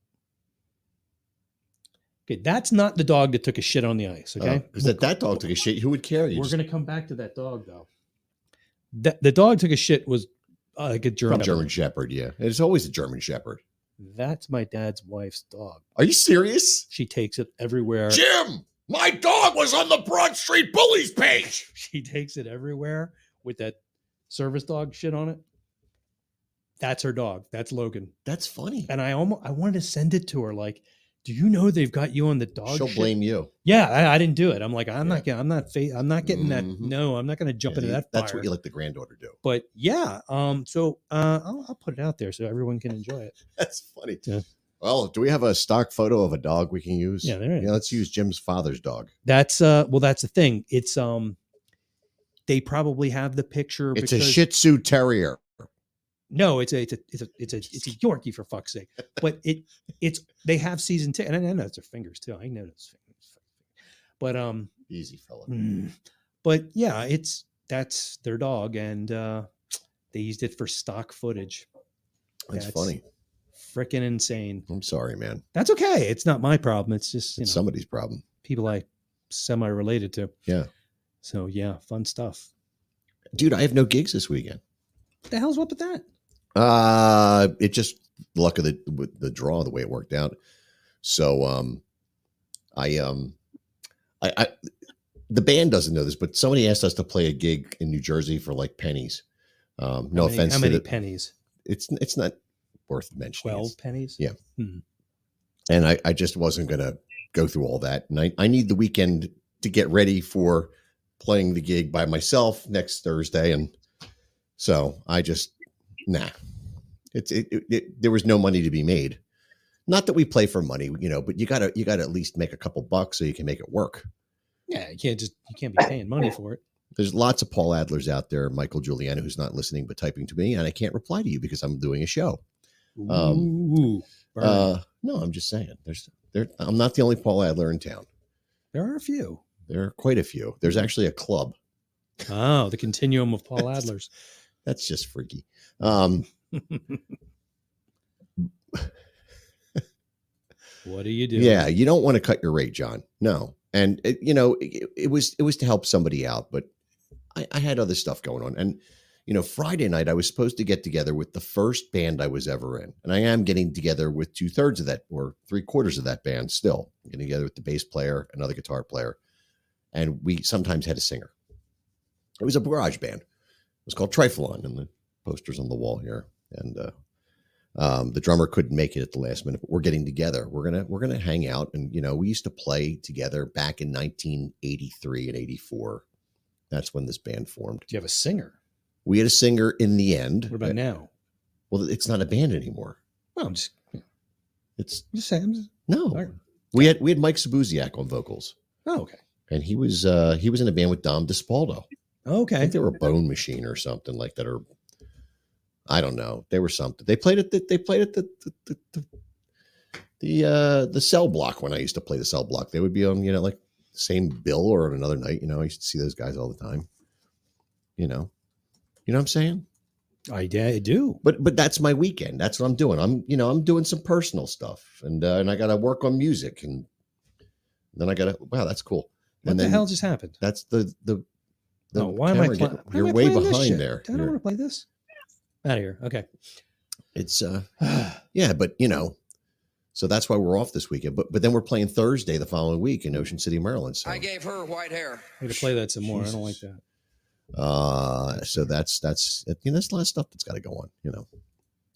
Okay, that's not the dog that took a shit on the ice. Okay, Because that dog took a shit. Who would care? You We're just- going to come back to that dog though. The dog took a shit was like a German. German Shepherd. Yeah. It's always a German Shepherd. That's my dad's wife's dog. Are you serious? She takes it everywhere. Jim, my dog was on the Broad Street Bullies page. She takes it everywhere with that service dog shit on it. That's her dog. That's Logan. That's funny. And I wanted to send it to her. Like, do you know they've got you on the dog? She'll shit? blame you. Yeah, I didn't do it. I'm like, I'm not getting that. Mhm. No, I'm not going to jump into that fire. That's what you let the granddaughter do. But yeah, so I'll put it out there so everyone can enjoy it. That's funny. Yeah. Well, do we have a stock photo of a dog we can use? Yeah, there it is. Yeah, let's use Jim's father's dog. That's that's the thing. It's they probably have the picture. It's a Shih Tzu Terrier. No, it's a Yorkie for fuck's sake. But it's they have season 2, and I know it's their fingers too. I know those fingers. But Easy fella. but yeah, that's their dog, and they used it for stock footage. That's funny. Freaking insane. I'm sorry, man. That's okay. It's not my problem. It's just It's somebody's problem. people I semi-related to. Yeah. So yeah, fun stuff. Dude, I have no gigs this weekend. What the hell's up with that? It just luck of the draw, the way it worked out. So I the band doesn't know this, but somebody asked us to play a gig in New Jersey for like pennies. No offense How to many the pennies? it's not worth mentioning. 12 pennies? Yeah. And I just wasn't gonna go through all that. And I need the weekend to get ready for playing the gig by myself next Thursday. And so I just there was no money to be made. Not that we play for money, but you gotta at least make a couple bucks so you can make it work. Yeah, you can't be paying money for it. There's lots of Paul Adlers out there, Michael Giuliano, who's not listening but typing to me, and I can't reply to you because I'm doing a show. Ooh, No, I'm just saying. I'm not the only Paul Adler in town. there are a few. There are quite a few. There's actually a club. Oh, the continuum of Paul Adler's. That's just freaky. What do you do? Yeah, you don't want to cut your rate, John. No, and it was to help somebody out, but I had other stuff going on, and Friday night, I was supposed to get together with the first band I was ever in. And I am getting together with 2/3 of that or 3/4 of that band still. I'm getting together with the bass player, another guitar player. And we sometimes had a singer. It was a garage band. It was called Triflon, and the poster's on the wall here. And the drummer couldn't make it at the last minute, but we're getting together. We're gonna hang out. And, we used to play together back in 1983 and 84. That's when this band formed. Do you have a singer? We had a singer in the end. What about now? Well, it's not a band anymore. Well, I'm just saying. All No, right. we had Mike Sabuziak on vocals, Oh, okay. and he was in a band with Dom DeSpaldo. I Okay. think they were a Bone Machine or something like that, or I don't know. They were something. They played at the cell block when I used to play the cell block. They would be on like the same bill or on another night. I used to see those guys all the time. You know what I'm saying? I do. But that's my weekend. That's what I'm doing. I'm doing some personal stuff, and I got to work on music, and then I got to. Wow, that's cool. What the hell just happened? That's the. Why am I camera playing? You're way behind there. I don't want to play this. Out of here. Okay. It's yeah, but so that's why we're off this weekend. But then we're playing Thursday the following week in Ocean City, Maryland. So I gave her white hair. I need to play that some more. I don't like that. So that's there's a lot of stuff that's got to go on,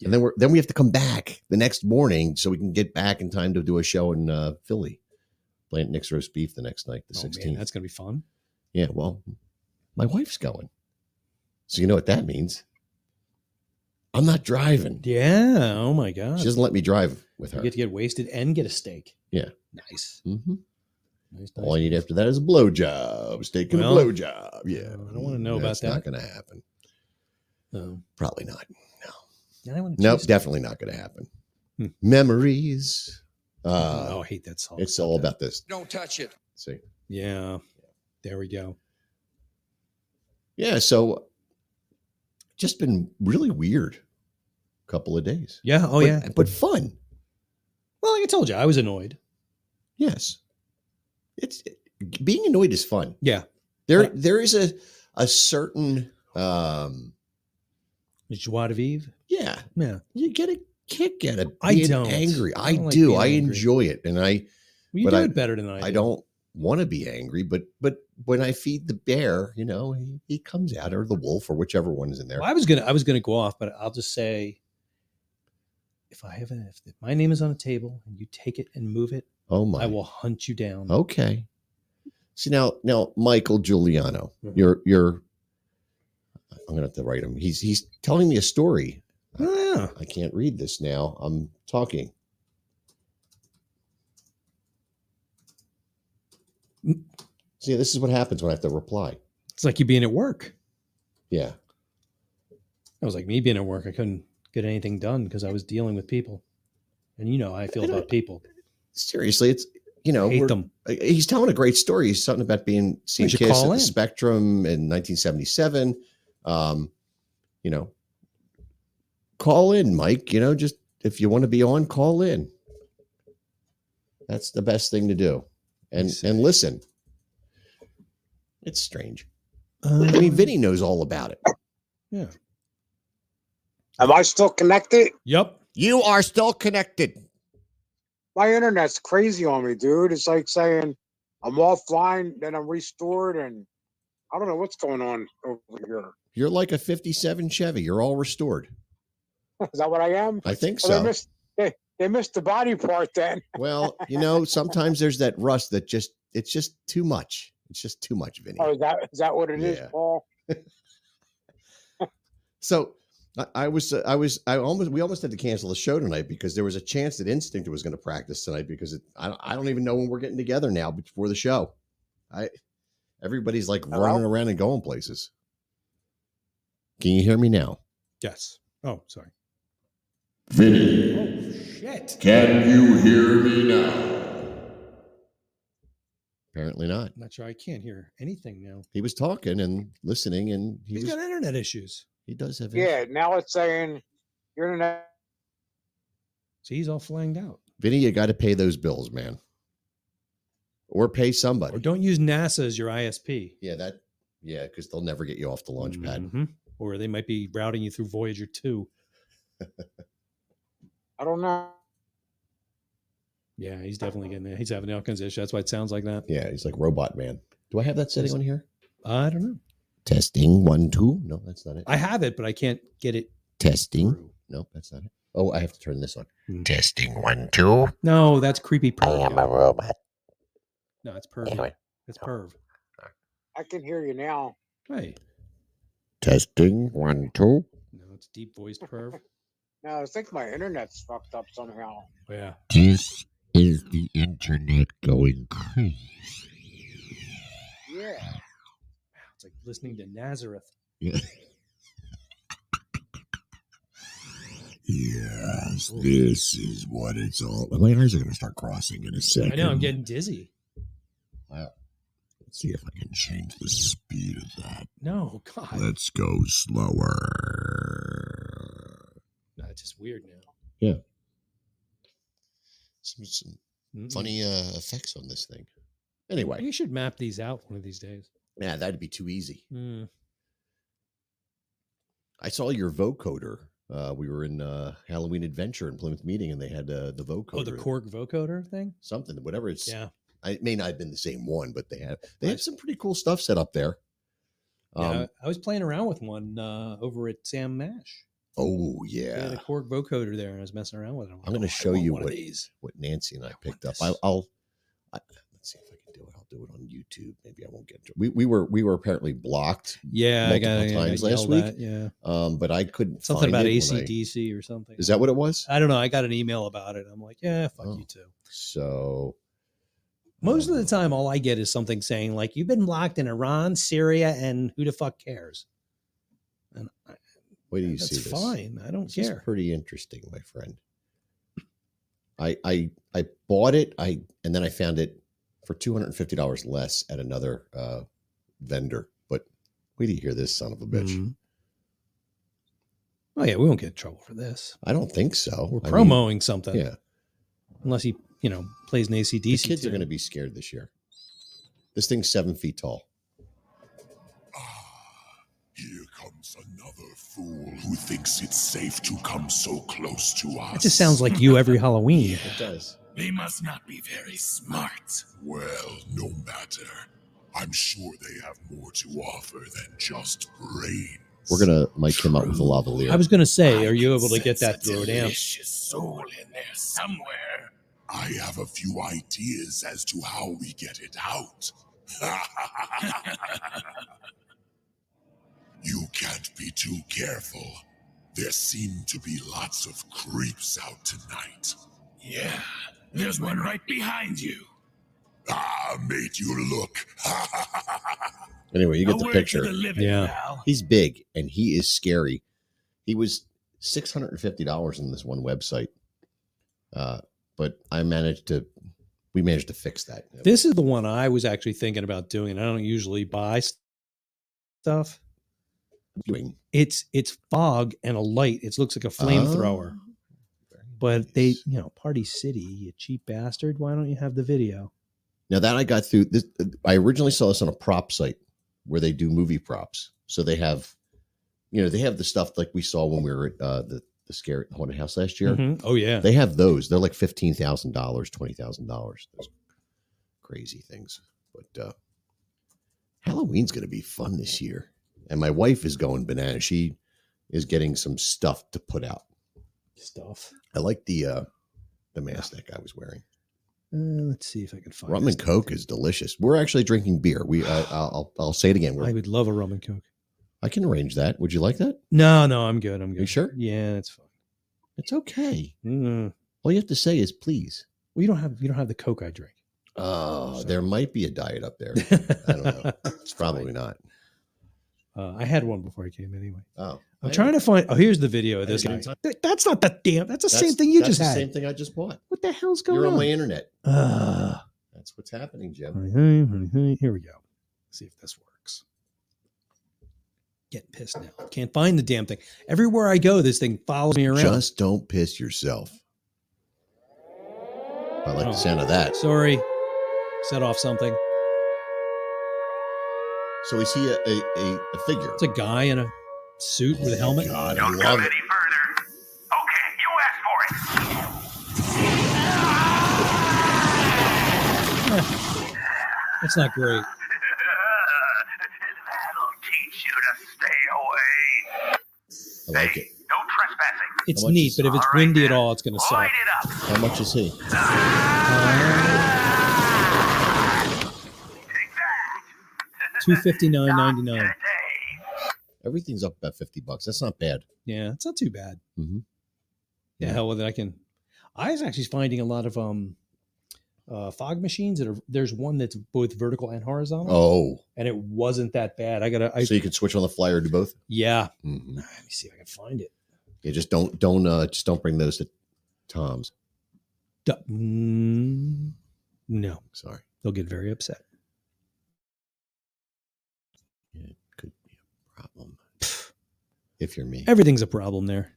And then we have to come back the next morning so we can get back in time to do a show in Philly, playing Nick's Roast Beef the next night, the 16th. Man, that's gonna be fun. Yeah, well, my wife's going, so you know what that means. I'm not driving. Yeah. Oh my god. She doesn't let me drive with her. You get to get wasted and get a steak. Yeah. Nice. Mm-hmm. Nice. All I need after that is a blowjob. Steak and a blowjob. Yeah. I don't want to know about that. That's not going to happen. No. Probably not. No. Nope. Definitely not going to happen. Memories. I hate that song. It's all about this. Don't touch it. See. Yeah. There we go. Yeah. So just been really weird couple of days. Yeah. Oh, yeah. But fun. Well, like I told you, I was annoyed. Yes. It's being annoyed is fun. Yeah. There is a certain joie de vivre. Yeah. Yeah. You get a kick out of I being don't. angry. I I don't like do. being I angry. enjoy it. And You do it better than I do. I don't want to be angry, but when I feed the bear, he comes out, or the wolf, or whichever one is in there. Well, I was gonna go off, but I'll just say, if my name is on a table and you take it and move it, Oh my! I will hunt you down. Okay. See now, Michael Giuliano, Mhm. you're. I'm gonna have to write him. He's telling me a story. Oh, yeah. I can't read this now. I'm talking. See, this is what happens when I have to reply. It's like you being at work. Yeah. That was like me being at work. I couldn't get anything done because I was dealing with people, and how I feel about people. Seriously, it's I hate them. He's telling a great story. He's something about seeing should Kiss call at the in. Spectrum in 1977. Call in, Mike. Just if you want to be on, call in. That's the best thing to do. And listen. It's strange. Vinny knows all about it. Yeah. Am I still connected? Yep. You are still connected. My internet's crazy on me, dude. It's like saying I'm offline, then I'm restored, and I don't know what's going on over here. You're like a 57 Chevy. You're all restored. Is that what I am? I think Well, so. they missed the body part then. Well, sometimes there's that rust that it's just too much. It's just too much, Vinny. Oh, is that what it is, Yeah. Paul? So we almost had to cancel the show tonight because there was a chance that Instinct was going to practice tonight because I don't even know when we're getting together now before the show. Everybody's like running around and going places. Can you hear me now? Yes. Oh, sorry. Vinny, Oh shit. can you hear me now? Apparently not. I'm not sure. I can't hear anything now. He was talking and listening, and He's got internet issues. he does have. Yeah, now it's saying your internet. So he's all flanged out. Vinny, you got to pay those bills, man, or pay somebody. Or don't use NASA as your ISP. Yeah, because they'll never get you off the launch pad. Mhm. or they might be routing you through Voyager 2. I don't know. Yeah, he's definitely getting there. He's having all kinds of issues. That's why it sounds like that. Yeah, he's like Robot Man. Do I have that setting on here? I don't know. Testing 1 2. No, that's not it. I have it, but I can't get it Testing. through. No, that's not it. Oh, I have to turn this on. Testing 1 2. No, that's creepy I perv. am a robot. No, it's perv. Anyway. It's perv. I can hear you now. Hey. Testing 1 2. No, it's deep voiced perv. No, I think my internet's fucked up somehow. Yeah. This is the internet going crazy. Yeah. It's like listening to Nazareth. Yeah. Yes, this is what it's all. My eyes are going to start crossing in a second. I know, I'm getting dizzy. Wow. Let's see if I can change the speed of that. No, God. Let's go slower. No, it's just weird now. Yeah. Some funny effects on this thing. Anyway. You should map these out one of these days. Yeah, that'd be too easy. Mm. I saw your vocoder. We were in Halloween Adventure in Plymouth Meeting, and they had the vocoder. Oh, the Korg vocoder thing? Something, whatever it's. Yeah. It may not have been the same one, but they had some pretty cool stuff set up there. Yeah, I was playing around with one over at Sam Mash. Oh They had a yeah. Korg vocoder there, and I was messing around with it. I'm going to show you one what of these. Nancy and I picked up. this. Let's see if I can do it. I'll do it on YouTube. Maybe I won't get to it. We were apparently blocked. Yeah, I got multiple times got last yelled week. at, yeah, but I couldn't something find about it when AC/DC or something. Is that what it was? I don't know. I got an email about it. I'm like, yeah, fuck Oh. you too. So Most of the time, all I get is something saying like, "You've been blocked in Iran, Syria, and who the fuck cares?" And wait till you that's see this. fine. I don't This is care. pretty interesting, my friend. I bought it. And then I found it for $250 less at another vendor. But wait till you hear this son of a bitch. Mhm. Oh yeah, we won't get in trouble for this. I don't think so. We're I promoting mean, something. yeah, Unless he, plays an AC/DC. the kids are tune. going to be scared this year. This thing's 7 feet tall. Here comes another fool who thinks it's safe to come so close to us. That just sounds like you every Halloween. It does. They must not be very smart. Well, no matter. I'm sure they have more to offer than just brains. We're going to mic him up with a lavalier. I was going to say, I are you can able to get sense that a through an amp? delicious soul in there somewhere. I have a few ideas as to how we get it out. You can't be too careful. There seem to be lots of creeps out tonight. Yeah, there's one right behind you. Made you look. Anyway, you get the picture. Yeah. He's big and he is scary. He was $650 on this one website. But we managed to fix that. This is the one I was actually thinking about doing. I don't usually buy stuff. Doing. It's fog and a light. It looks like a flamethrower. But they, Party City, you cheap bastard. Why don't you have the video? Now that I got through this, I originally saw this on a prop site where they do movie props. So they have, they have the stuff like we saw when we were at the Scary Haunted House last year. Mhm. Oh yeah, They have those. They're like $15,000, $20,000. Those crazy things. But Halloween's going to be fun this year. And my wife is going bananas. She is getting some stuff to put out. stuff. I like the mask that guy was wearing. Let's see if I can find Rum this and Coke thing. is delicious. We're actually drinking beer. I'll say it again. I would love a rum and Coke. I can arrange that. Would you like that? No, I'm good. I'm good. You sure? Yeah, it's fine. It's okay. Mm. All you have to say is please. Well, you don't have the Coke I drink. Oh, So- there might be a diet up there. I don't know. It's probably not. I had one before I came anyway. Oh, I'm trying to find. Oh, here's the video of this I guy. didn't That's not the damn. That's the same thing you just That's had. the same thing I just bought. What the hell's going You're on? on my internet. Uh, That's what's happening, Jim. Here we go. See if this works. Getting pissed now. Can't find the damn thing. Everywhere I go, this thing follows me around. Just don't piss yourself. I like the sound of that. Sorry. Set off something. So we see a figure. It's a guy in a suit with a helmet. God, I love it. further. Okay, you asked for it. That's not great. That'll teach you to stay away. I like it. No trespassing. It's How much neat, is- but if it's All right, windy at then. all, it's going to suck. Light it up. How much is he? Take that. $259.99. Today. Everything's up about $50. That's not bad. Yeah, it's not too bad. Mm-hmm. Yeah, hell with it. I was actually finding a lot of fog machines that are. There's one that's both vertical and horizontal. Oh, And it wasn't that bad. so you can switch on the fly or do both. Yeah. Mm-hmm. Let me see if I can find it. Yeah, just don't bring those to Tom's. No, Sorry. they'll get very upset. Yeah, it could be a problem if you're me. Everything's a problem there.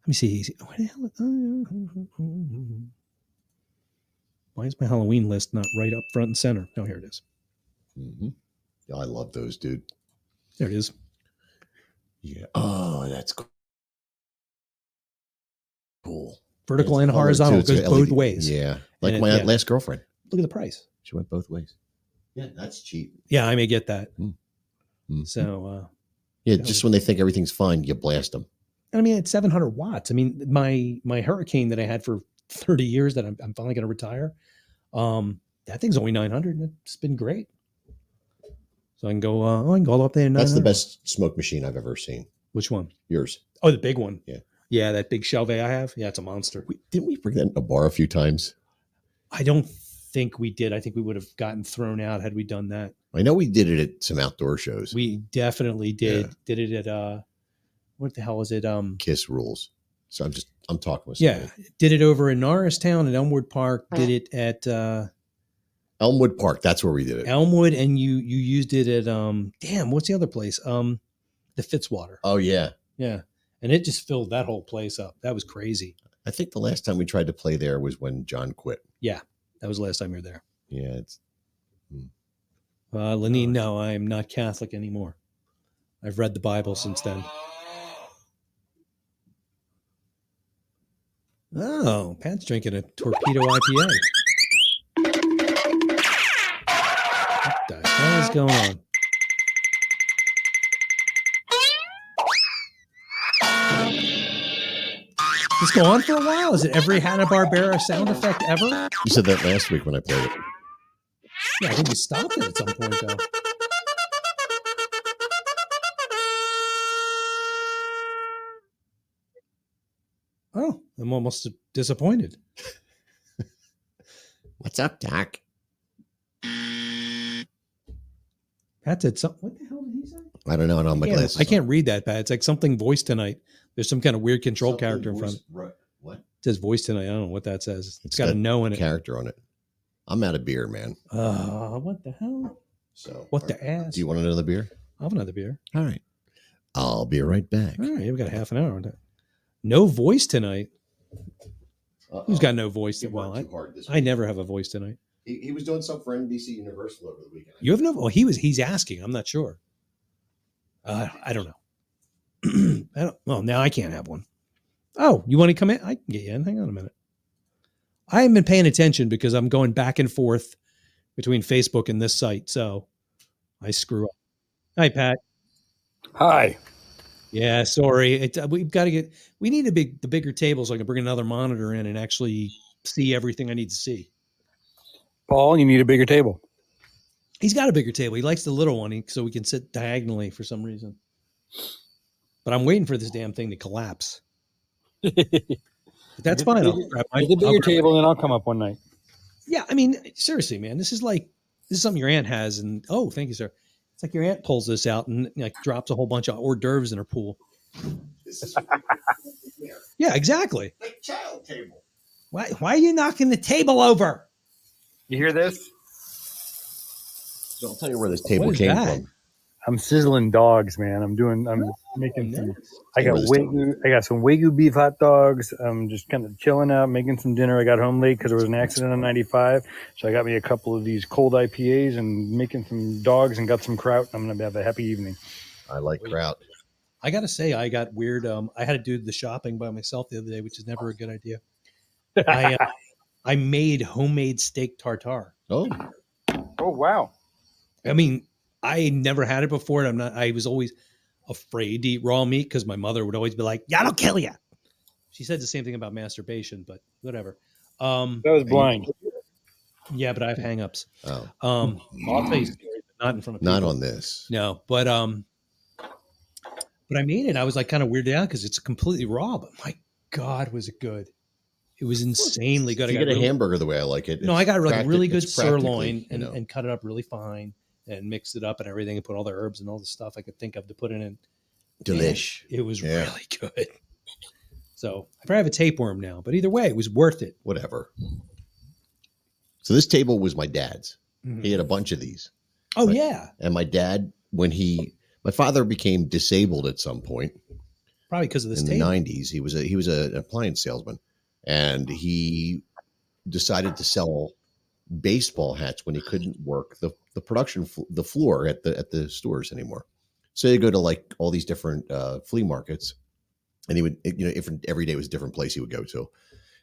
Let me see. What the hell? Why is my Halloween list not right up front and center? No, here it is. Mm-hmm. I love those, dude. There it is. Yeah. Oh, that's cool. Vertical and It's colored, too. horizontal. It's Goes a both LED. ways. Yeah. Like And my yeah. last girlfriend. Look at the price. She went both ways. Yeah, that's cheap. Yeah, I may get that. Mm-hmm. So, Yeah, just when they think everything's fine, you blast them. I mean, it's 700 watts. I mean, my Hurricane that I had for 30 years that I'm finally going to retire, that thing's only 900 and it's been great. So I can go all up there. That's the best smoke machine I've ever seen. Which one? Yours. Oh, the big one. Yeah. Yeah, that big Chauvet I have. Yeah, it's a monster. Didn't we bring that in a bar a few times? I don't think we did. I think we would have gotten thrown out had we done that. I know we did it at some outdoor shows. We definitely did. Yeah. Did it at what the hell was it? Kiss Rules. So I'm talking with Yeah, somebody. did it over in Norristown at Elmwood Park. Did it at Elmwood Park. That's where we did it. Elmwood, and you used it at damn, what's the other place? The Fitzwater. Oh yeah. Yeah, and it just filled that whole place up. That was crazy. I think the last time we tried to play there was when John quit. Yeah, that was the last time you were there. Yeah, it's Lenine, no, I am not Catholic anymore. I've read the Bible since then. Oh, Pat's drinking a Torpedo IPA. What the hell is going on? Does this go on for a while? Is it every Hanna-Barbera sound effect ever? You said that last week when I played it. Yeah, I think we stopped it at some point, though. Oh, I'm almost disappointed. What's up, Doc? Pat said something. What the hell did he say? I don't know. I don't have my glasses. I can't read that, Pat. It's like something voice tonight. There's some kind of weird control character in front. What? It says voice tonight. I don't know what that says. It's got got a no in it. Character on it. I'm out of beer, man. What the hell? So What the ass? Do you want another beer? I'll have another beer. All right. I'll be right back. All right, we got a half an hour on that. No voice tonight. Who's got no voice? Well, I never have a voice tonight. He was doing something for NBC Universal over the weekend. You have no. Well, he's asking. I'm not sure. I don't know. Well, now I can't have one. Oh, you want to come in? I can get you in. Hang on a minute. I haven't been paying attention because I'm going back and forth between Facebook and this site, so I screw up. Hi, Pat. Hi. Yeah, sorry. We've got to get. We need the bigger table so I can bring another monitor in and actually see everything I need to see. Paul, you need a bigger table. He's got a bigger table. He likes the little one so we can sit diagonally for some reason. But I'm waiting for this damn thing to collapse. That's fine. Get the bigger table and I'll come up one night. Yeah, I mean, seriously, man, this is something your aunt has, and oh, thank you, sir. It's like your aunt pulls this out and like drops a whole bunch of hors d'oeuvres in her pool. Yeah, exactly. Like child table. Why are you knocking the table over? You hear this? So I'll tell you where this table What is came that? from. I'm sizzling dogs, man. I'm making some. I got Where this Wagyu. I got some Wagyu beef hot dogs. I'm just kind of chilling out, making some dinner. I got home late because there was an accident on 95, so I got me a couple of these cold IPAs and making some dogs and got some kraut. I'm gonna have a happy evening. I like Wait. kraut. I gotta say, I got weird. I had to do the shopping by myself the other day, which is never a good idea. I made homemade steak tartare. Oh, Oh wow. I mean, I never had it before. And I was always afraid to eat raw meat because my mother would always be like, "Yeah, I'll kill you." She said the same thing about masturbation, but whatever. That was blind. Yeah, but I have hangups. oh, I'll tell you stories, but not in front of people. not on this. No, but I made it. I was like kind of weirded out because it's completely raw. But my God, was it good? It was insanely good. If you get a hamburger the way I like it. No, I got like really good it's practically, sirloin you know. and cut it up really fine and mixed it up and everything and put all the herbs and all the stuff I could think of to put in it. Delish. It was really good. So I probably have a tapeworm now, but either way, it was worth it. Whatever. So this table was my dad's. He had a bunch of these. Oh, yeah. And my dad, my father became disabled at some point. Probably because of this in table. the 90s. He was an appliance salesman, and he decided to sell baseball hats when he couldn't work the production the floor at the stores anymore. So he'd go to like all these different flea markets, and he would, every day was a different place he would go to,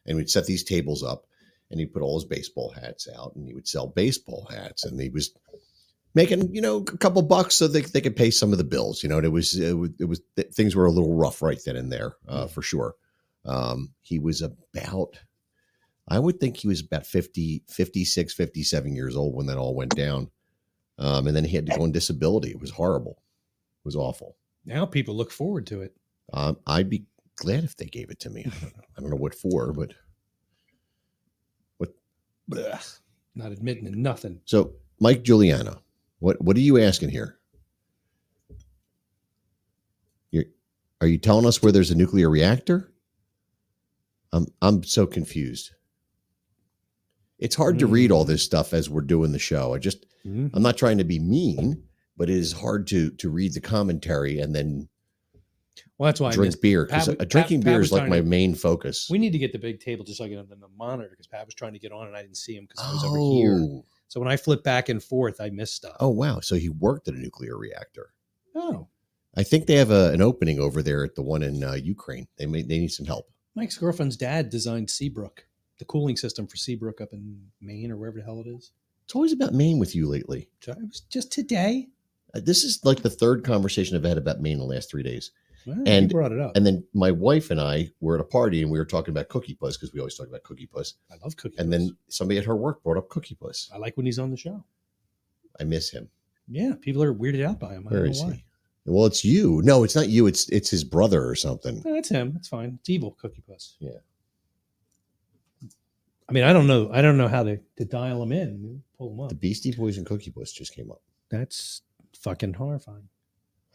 and we'd set these tables up, and he'd put all his baseball hats out, and he would sell baseball hats, and he was making, a couple bucks so they could pay some of the bills. And it was things were a little rough right then and there, for sure. He was I would think he was about 56, 57 years old when that all went down. And then he had to go on disability. It was horrible. It was awful. Now people look forward to it. I'd be glad if they gave it to me. I don't know what for, but what? Blech, not admitting to nothing. So Mike Giuliano, what are you asking here? Are you telling us where there's a nuclear reactor? I'm so confused. It's hard to read all this stuff as we're doing the show. I'm not trying to be mean, but it is hard to read the commentary and then that's why drink beer. Because drinking beer is like my main focus. We need to get the big table just so I can have the monitor because Pat was trying to get on and I didn't see him because I was over here. So when I flip back and forth, I miss stuff. Oh, wow. So he worked at a nuclear reactor. Oh. I think they have an opening over there at the one in Ukraine. They need some help. Mike's girlfriend's dad designed Seabrook, the cooling system for Seabrook up in Maine or wherever the hell it is. It's always about Maine with you lately. It was just today. This is like the third conversation I've had about Maine in the last 3 days. Well, and you brought it up. And then my wife and I were at a party and we were talking about Cookie Puss because we always talk about Cookie Puss. I love Cookie And Puss. then somebody at her work brought up Cookie Puss. I like when he's on the show. I miss him. Yeah, people are weirded out by him. I don't know why. Well, it's you. No, it's not you. It's his brother or something. No, that's him. It's fine. It's evil Cookie Puss. Yeah. I mean, I don't know how to dial him in, pull him up. The Beastie Boys and Cookie Puss just came up. That's fucking horrifying.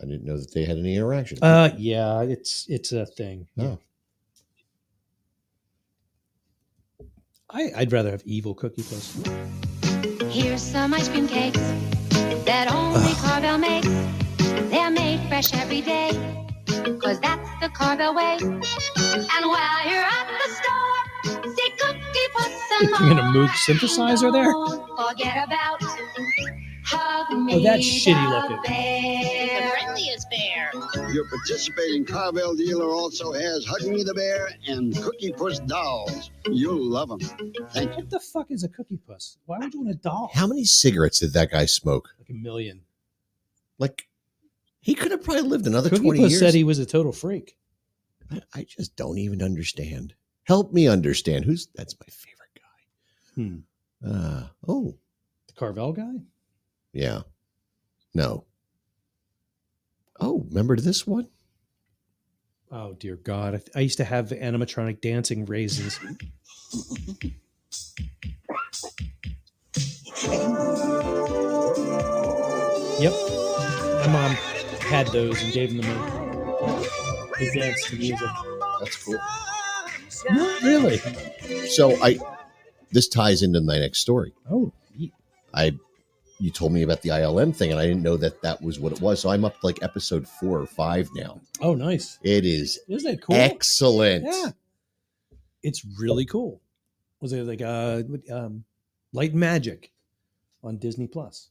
I didn't know that they had any interaction. Yeah, it's a thing. Yeah. I'd rather have evil Cookie Puss. Here's some ice cream cakes that only Carvel makes. They're made fresh every day, 'cause that's the Carvel way. And while you're at the store, see Cookie Puss and You're gonna Moog synthesizer there? Don't forget about Hug Me. Oh, that's shitty looking. Bear. The friendliest bear. Your participating Carvel dealer also has Hug Me the Bear and Cookie Puss dolls. You'll love them. Thank you. What the fuck is a Cookie Puss? Why would you want a doll? How many cigarettes did that guy smoke? Like 1 million. Like, he could have probably lived another Cookie 20 Puss years. Said he was a total freak. I just don't even understand. Help me understand. That's my favorite guy. The Carvel guy? Yeah. No. Oh, remember this one? Oh, dear God. I used to have animatronic dancing raisins. Yep. My mom had those and gave them to me. They danced to music. That's cool. Not really. So this ties into my next story. Oh. You told me about the ILM thing, and I didn't know that was what it was. So I'm up to like episode 4 or 5 now. Oh, nice. It is. Isn't it cool? Excellent. Yeah. It's really cool. Was it like Light and Magic on Disney Plus?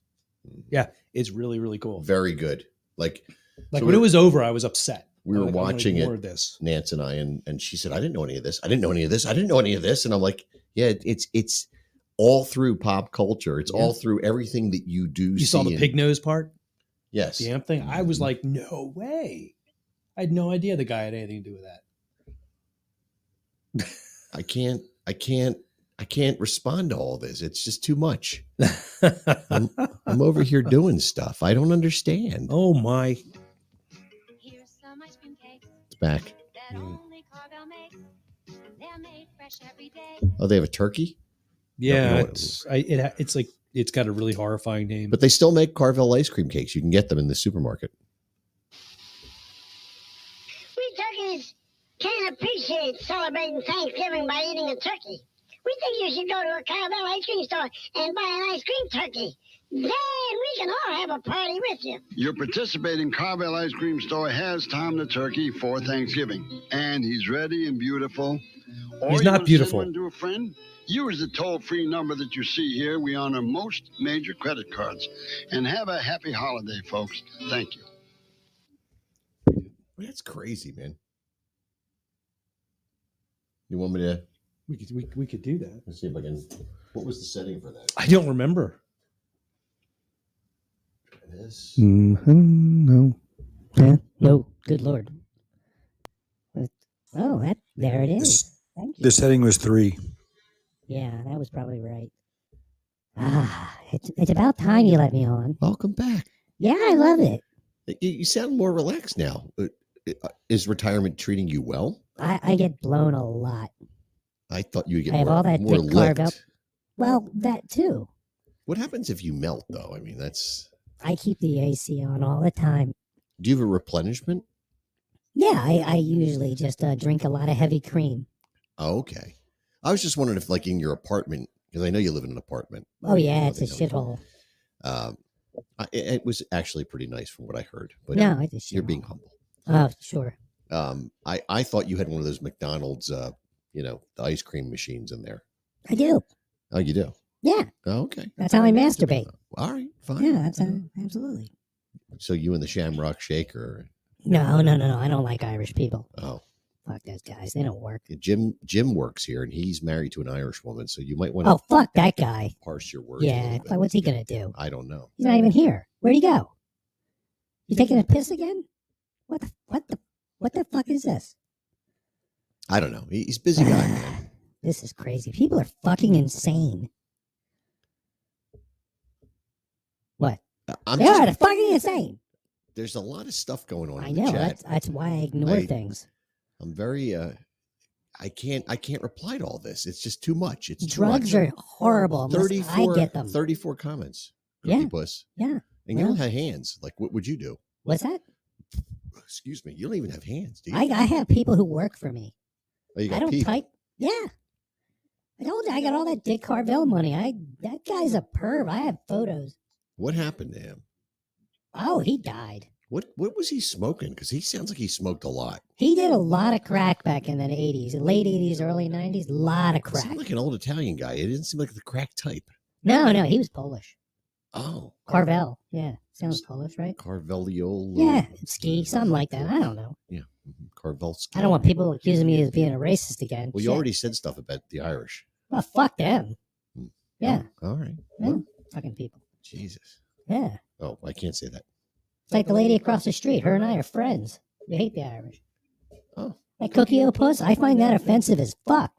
Yeah, it's really, really cool. Very good. Like Like So when it was over, I was upset. We were Like, I wanted watching more it, of this. Nance and I, and she said, I didn't know any of this. I didn't know any of this. I didn't know any of this. And I'm like, yeah, it's all through pop culture. It's all through everything that you do. You saw the pig nose part? Yes. The amp thing? I was like, no way. I had no idea the guy had anything to do with that. I can't respond to all this. It's just too much. I'm over here doing stuff. I don't understand. Oh my. Here's some ice cream cakes It's back. that only Carvel makes. They're made fresh every day. Oh, they have a turkey? Yeah, No, it's like it's got a really horrifying name. But they still make Carvel ice cream cakes. You can get them in the supermarket. We turkeys can't appreciate celebrating Thanksgiving by eating a turkey. We think you should go to a Carvel ice cream store and buy an ice cream turkey. Then we can all have a party with you. Your participating Carvel ice cream store has Tom the turkey for Thanksgiving, and he's ready and beautiful. Or He's you not wanna beautiful. Send one to a friend? Use the toll-free number that you see here. We honor most major credit cards. And have a happy holiday, folks. Thank you. That's crazy, man. You want me to? We could do that. Let's see if I can. What was the setting for that? I don't remember. This. No. No, good Lord. Oh, there it is. Thank you. The setting was 3. Yeah, that was probably right. It's about time you let me on. Welcome back. Yeah, I love it. You sound more relaxed now. Is retirement treating you well? I get blown a lot. I thought you would get I have more, all that more dick carved licked. up. Well, that too. What happens if you melt, though? I mean, that's. I keep the AC on all the time. Do you have a replenishment? Yeah, I usually just drink a lot of heavy cream. Oh, okay. I was just wondering if, like, in your apartment, because I know you live in an apartment. Oh, yeah, it's a shithole. It was actually pretty nice from what I heard. But No, it's a shithole. You're being humble. Oh, sure. I thought you had one of those McDonald's, the ice cream machines in there. I do. Oh, you do? Yeah. Oh, okay. That's how I masturbate. All right, fine. Yeah, that's absolutely. So you and the Shamrock Shaker. No. I don't like Irish people. Oh. Fuck those guys. They don't work. Jim works here, and he's married to an Irish woman, so you might want to. Oh, fuck that guy. Parse your words. Yeah. What's he gonna do? I don't know. He's not even here. Where'd he go? You taking a piss again? What the fuck is this? I don't know. He's a busy guy, man. This is crazy. People are fucking insane. What? They're fucking insane. There's a lot of stuff going on. I in the know. chat. That's why I ignore things. I'm very. I can't reply to all this. It's just too much. It's Drugs too much. are horrible. 34. I get them. 34 comments. Yeah. Puss. Yeah. And you don't have hands. Like, what would you do? What's that? Excuse me. You don't even have hands, do you? I have people who work for me. Oh, you got I don't people. type. Yeah. I told you I got all that Dick Carvel money. That guy's a perv. I have photos. What happened to him? Oh, he died. What was he smoking? Because he sounds like he smoked a lot. He did a lot of crack back in the 80s, late 80s, early 90s. A lot of He crack. seemed like an old Italian guy. It didn't seem like the crack type. No, he was Polish. Oh. Carvel. Yeah. Sounds Polish, right? Carvelio. Yeah. Ski, something like that. I don't know. Yeah. Carvelski. I don't want people accusing me of being a racist again. Well, you already said stuff about the Irish. Well, fuck them. Yeah. Oh, all right. Yeah. Fucking people. Jesus. Yeah. Oh, I can't say that. It's like the lady across the street. Her and I are friends. We hate the Irish. Oh. That cookie o puss, I find that offensive as fuck.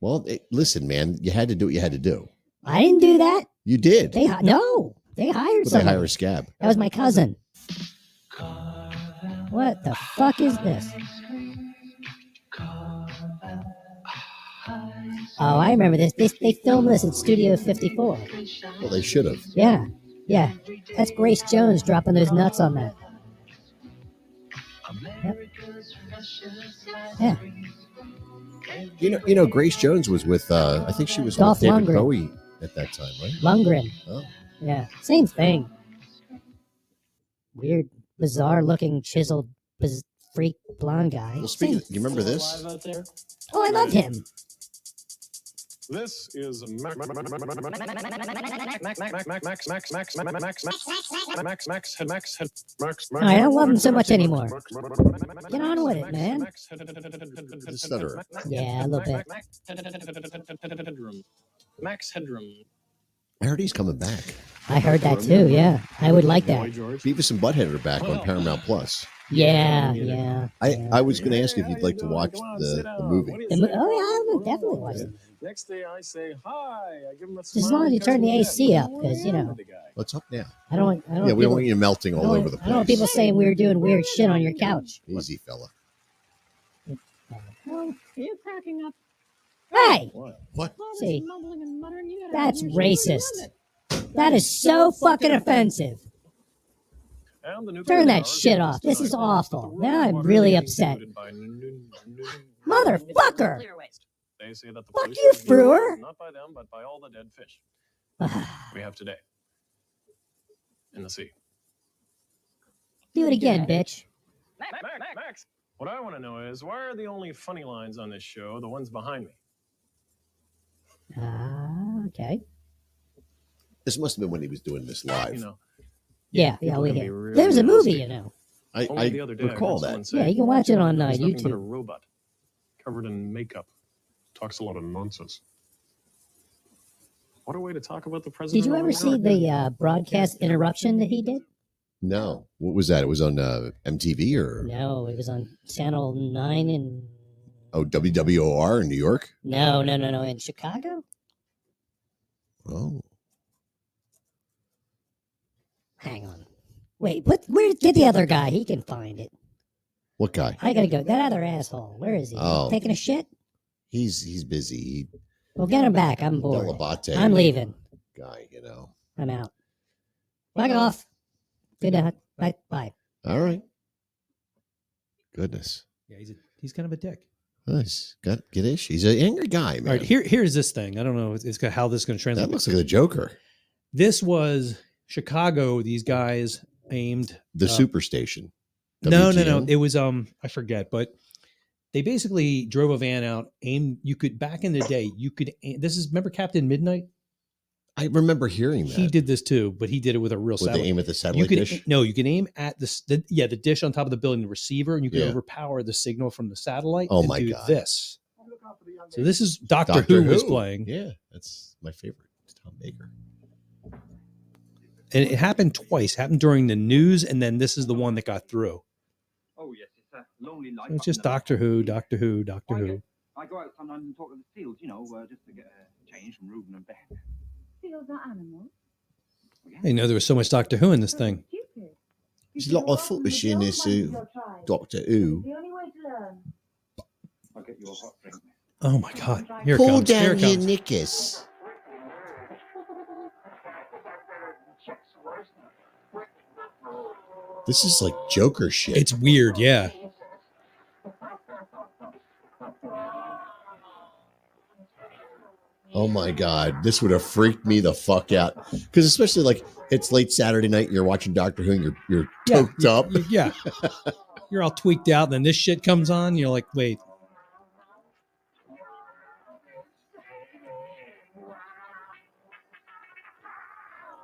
Well, listen, man, you had to do what you had to do. I didn't do that. You did. They hired Well, they somebody. hire a scab. That was my cousin. What the fuck is this? Oh, I remember this. They filmed this in Studio 54. Well, they should have. Yeah. That's Grace Jones dropping those nuts on that. Yep. Yeah. You know, Grace Jones was with. I think she was Dolph with David Lundgren. Bowie at that time, right? Lundgren. Oh. Yeah. Same thing. Weird, bizarre looking, chiseled, freak blonde guy. Well, speaking, do you remember this? Oh, I love him. This is I don't love him so much anymore. Get on with it, man. The stutterer. Yeah, a little bit. Max Headroom. I heard he's coming back. I heard that too. Yeah, I would like that. Beavis and Butthead are back on Paramount Plus. Yeah. I was going to ask if you'd like to watch the movie. Oh yeah, I would definitely watch it. Next day I say hi. I give him a Just as long as you turn the AC up, because What's up now? I don't. Yeah, we don't want you melting all over the place. I don't want people saying we were doing weird shit on your couch. Easy, fella. Are you cracking up? Hey! What? See, Mumbling and muttering. You gotta that's have racist. That is so fucking offensive. Turn that shit off. This is awful. Now I'm really upset. Motherfucker! They say that the Fuck you, Brewer! not by them, but by all the dead fish we have today in the sea. Do it again, bitch. Max, what I want to know is why are the only funny lines on this show the ones behind me? Okay. This must have been when he was doing this live. Yeah, we hear. There's a movie, I recall that. Yeah, you can watch it on He's nothing but a YouTube. robot covered in makeup. Talks a lot of nonsense. What a way to talk about the president. Did you ever see the broadcast interruption that he did? No. What was that? It was on MTV or? No, it was on Channel 9 in... Oh, WWOR in New York? No, in Chicago? Oh. Hang on. Wait, get the other guy. He can find it. What guy? I gotta go. That other asshole. Where is he? Oh. Taking a shit? He's busy. Well, get him back. I'm bored. Delabate I'm leaving. Guy, I'm out. Fuck off. Good night. Bye. All right. Goodness. Yeah, he's kind of a dick. Nice. Get ish. He's an angry guy, man. All right, here's this thing. I don't know how this is going to translate. That looks like the Joker. This was Chicago. These guys aimed the Superstation. No. It was I forget, but they basically drove a van out. Aimed. You could back in the day. You could. Remember Captain Midnight? I remember hearing that. He did this too, but he did it with a real satellite. Would they aim at the satellite dish? No, you can aim at the dish on top of the building, the receiver, and you can overpower the signal from the satellite. Oh and my do God! this. So this is Doctor Who was playing. Yeah, that's my favorite. It's Tom Baker. And it happened twice. It happened during the news, and then this is the one that got through. Oh yes, it's a lonely life. So it's just Doctor Who. I go out sometimes and talk to the seals, just to get a change from Reuben and Ben. Seals are animals. I know there was so much Doctor Who in this thing. There's a lot of footage in this Doctor Who. The only way to learn. I'll get you a hot drink. Oh my God! Here it Pull comes. down Here it your comes. knickers. This is like Joker shit. It's weird, yeah. Oh my God, this would have freaked me the fuck out. Because especially like it's late Saturday night, and you're watching Doctor Who, and you're toked up. Yeah, you're all tweaked out, and then this shit comes on. You're like, wait.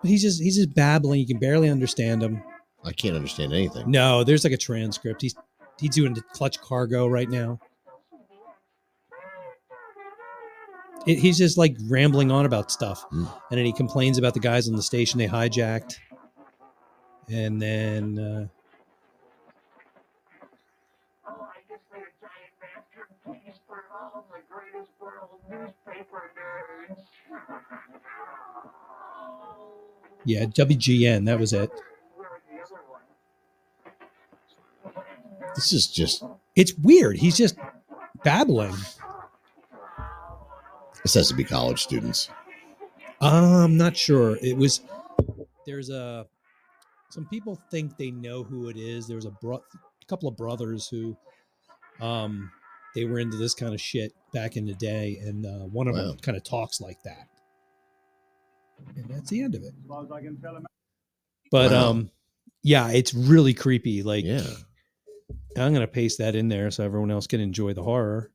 But he's just babbling. You can barely understand him. I can't understand anything. No, there's like a transcript. He's doing the clutch cargo right now. He's just like rambling on about stuff. And then he complains about the guys on the station they hijacked. And then yeah, WGN, that was it. This is just... It's weird. He's just babbling. This has to be college students. I'm not sure. There's some people think they know who it is. There's a couple of brothers who they were into this kind of shit back in the day, and one of them kind of talks like that. And that's the end of it. But yeah, it's really creepy. Like, yeah. I'm gonna paste that in there so everyone else can enjoy the horror.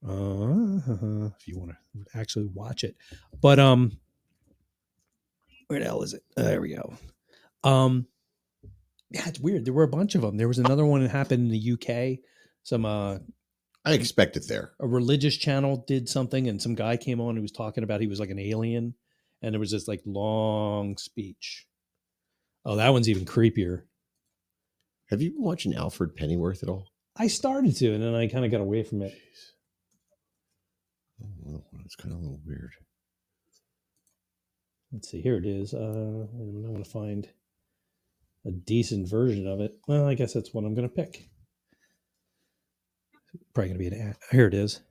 If you want to actually watch it. But where the hell is it? There we go. Yeah, it's weird. There were a bunch of them. There was another one that happened in the UK. Some I expect it there. A religious channel did something, and some guy came on who was talking about he was like an alien, and there was this like long speech. Oh, that one's even creepier. Have you been watching Alfred Pennyworth at all? I started to, and then I kind of got away from it. Oh, it's kind of a little weird. Let's see. Here it is. I want to find a decent version of it. Well, I guess that's what I'm going to pick. Probably going to be an ad. Here it is.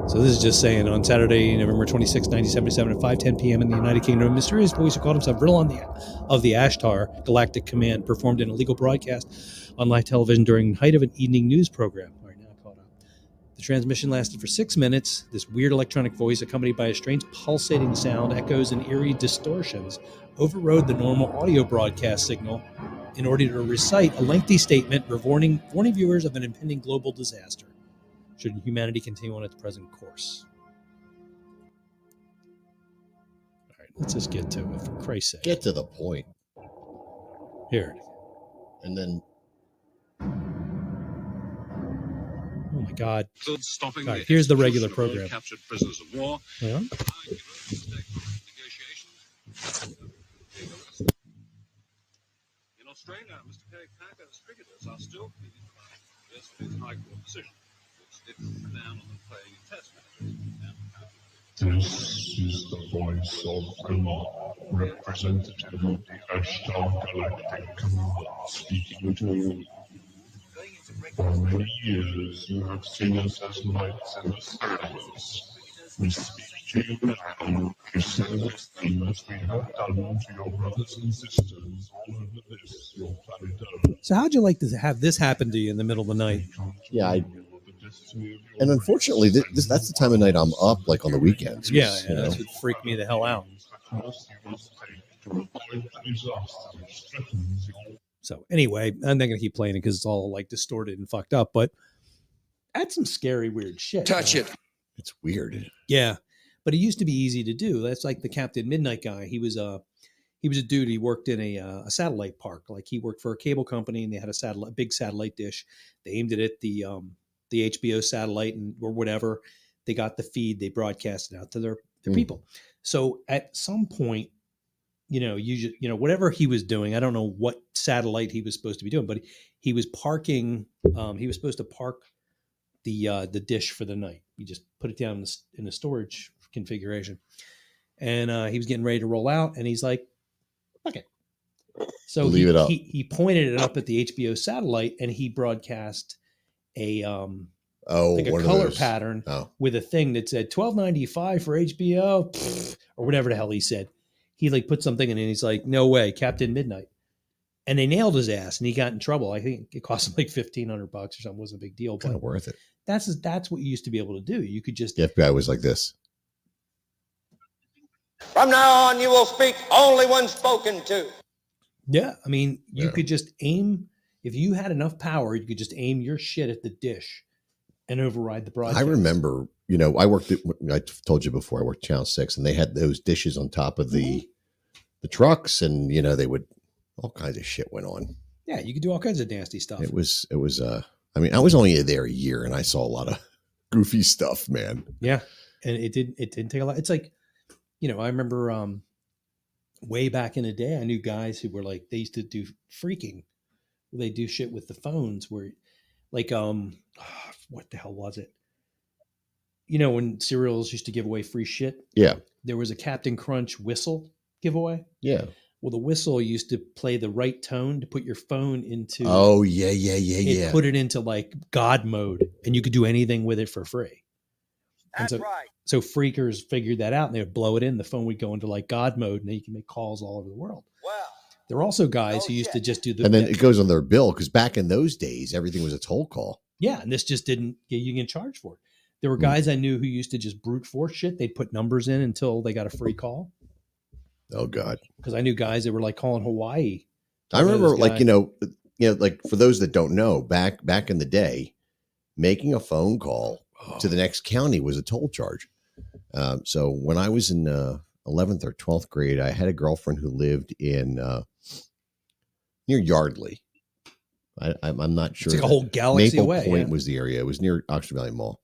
So this is just saying, on Saturday, November 26, 1977 at 5:10 p.m. in the United Kingdom, a mysterious voice who called himself Vril of the Ashtar Galactic Command performed an illegal broadcast on live television during the height of an evening news program. All right, now caught up. The transmission lasted for 6 minutes. This weird electronic voice, accompanied by a strange pulsating sound, echoes, and eerie distortions, overrode the normal audio broadcast signal in order to recite a lengthy statement warning viewers of an impending global disaster should humanity continue on its present course. All right, let's just get to it, for Christ's sake. Get to the point. Here. And then... Oh my God. Stopping All right, here's the regular program. Captured prisoners of war. Yeah. In Australia, Mr. Kerry Packer's cricketers are still pleading for yesterday's High Court decision, which didn't ban on them playing in Test matches. This is the voice of Allah, representative of the Ashtar Galactic Command, speaking to you. For many years you have seen us as lights in the stars. We speak to you now to say the same as we have done to your brothers and sisters all over this, your planet Earth. So how'd you like to have this happen to you in the middle of the night? Yeah, and unfortunately, that's the time of night I'm up, like on the weekends. Yeah, that would freak me the hell out. So anyway, I'm not going to keep playing it because it's all like distorted and fucked up, but that's some scary, weird shit. Touch it. It's weird. Yeah, but it used to be easy to do. That's like the Captain Midnight guy. He was a dude. He worked in a satellite park. Like he worked for a cable company, and they had a big satellite dish. They aimed it at the HBO satellite or whatever. They got the feed. They broadcast it out to their people. So at some point, whatever he was doing, I don't know what satellite he was supposed to be doing, but he was parking. He was supposed to park the dish for the night. You just put it down in the storage configuration, and he was getting ready to roll out, and he's like, "Fuck it." So he pointed it up at the HBO satellite, and he broadcast a color pattern with a thing that said $12.95 for HBO or whatever the hell he said. He like put something in, and he's like, "No way, Captain Midnight." And they nailed his ass, and he got in trouble. I think it cost him like $1,500 or something. It wasn't a big deal. Kind of worth it. That's what you used to be able to do. You could just... The FBI was like this. From now on, you will speak only when spoken to. Yeah, I mean, you could just aim... If you had enough power, you could just aim your shit at the dish and override the broadcast. I remember, I told you before, I worked Channel 6, and they had those dishes on top of the trucks, and, they would... All kinds of shit went on. Yeah, you could do all kinds of nasty stuff. It was I was only there a year, and I saw a lot of goofy stuff, man. Yeah. And it didn't take a lot. It's like, I remember way back in the day, I knew guys who were like, they used to do freaking. They do shit with the phones where like, what the hell was it? When cereals used to give away free shit. Yeah. There was a Captain Crunch whistle giveaway. Yeah. Well, the whistle used to play the right tone to put your phone into. Oh, yeah. Put it into like God mode, and you could do anything with it for free. That's right. So freakers figured that out, and they would blow it in. The phone would go into like God mode, and then you can make calls all over the world. Wow. There were also guys who used to just do the. And then it goes on their bill, because back in those days, everything was a toll call. Yeah, and this just didn't get you can charge for it. There were guys I knew who used to just brute force shit. They'd put numbers in until they got a free call. Oh God! Because I knew guys that were like calling Hawaii. I remember, like like for those that don't know, back in the day, making a phone call to the next county was a toll charge. So when I was in 11th or 12th grade, I had a girlfriend who lived in near Yardley. I'm not sure. It's like a whole galaxy Maple away. Point Yeah. was the area. It was near Oxford Valley Mall.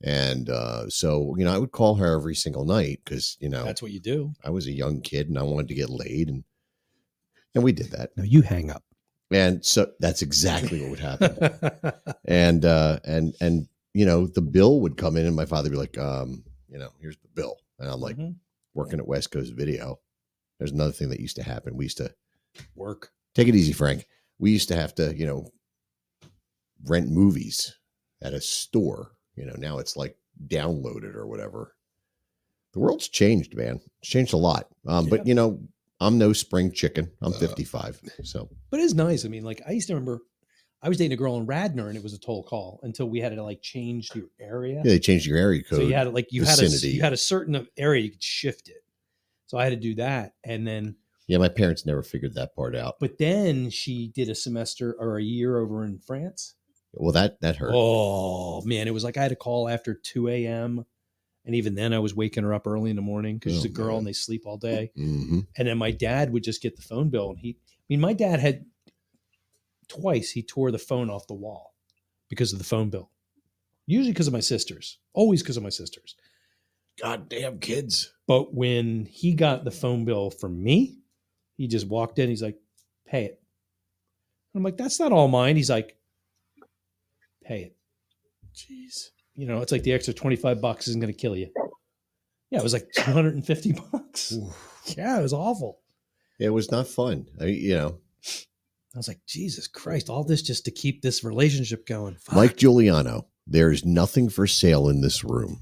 And so, I would call her every single night because, That's what you do. I was a young kid and I wanted to get laid. And we did that. No, you hang up. And so that's exactly what would happen. and the bill would come in and my father would be like, here's the bill. And I'm like, working at West Coast Video. There's another thing that used to happen. We used to work. Take it easy, Frank. We used to have to, rent movies at a store. Now it's like downloaded or whatever. The world's changed, man. It's changed a lot. But I'm no spring chicken. I'm 55. So, but it's nice. I mean, like I used to remember I was dating a girl in Radnor and it was a toll call until we had to like change your area. Yeah, they changed your area code. So you had to, like, you vicinity. had a certain area you could shift it. So I had to do that. And then, yeah, my parents never figured that part out. But then she did a semester or a year over in France. Well, that hurt. Oh man, it was like I had to call after 2 a.m. And even then I was waking her up early in the morning because she's a girl and they sleep all day. Mm-hmm. And then my dad would just get the phone bill. And my dad had twice he tore the phone off the wall because of the phone bill. Usually because of my sisters. Always because of my sisters. Goddamn kids. But when he got the phone bill from me, he just walked in. He's like, pay it. I'm like, that's not all mine. He's like, pay it. Jeez. It's like the extra $25 isn't going to kill you. Yeah, it was like $250. Yeah, it was awful. It was not fun. I was like, Jesus Christ, all this just to keep this relationship going. Fuck. Mike Giuliano, there's nothing for sale in this room.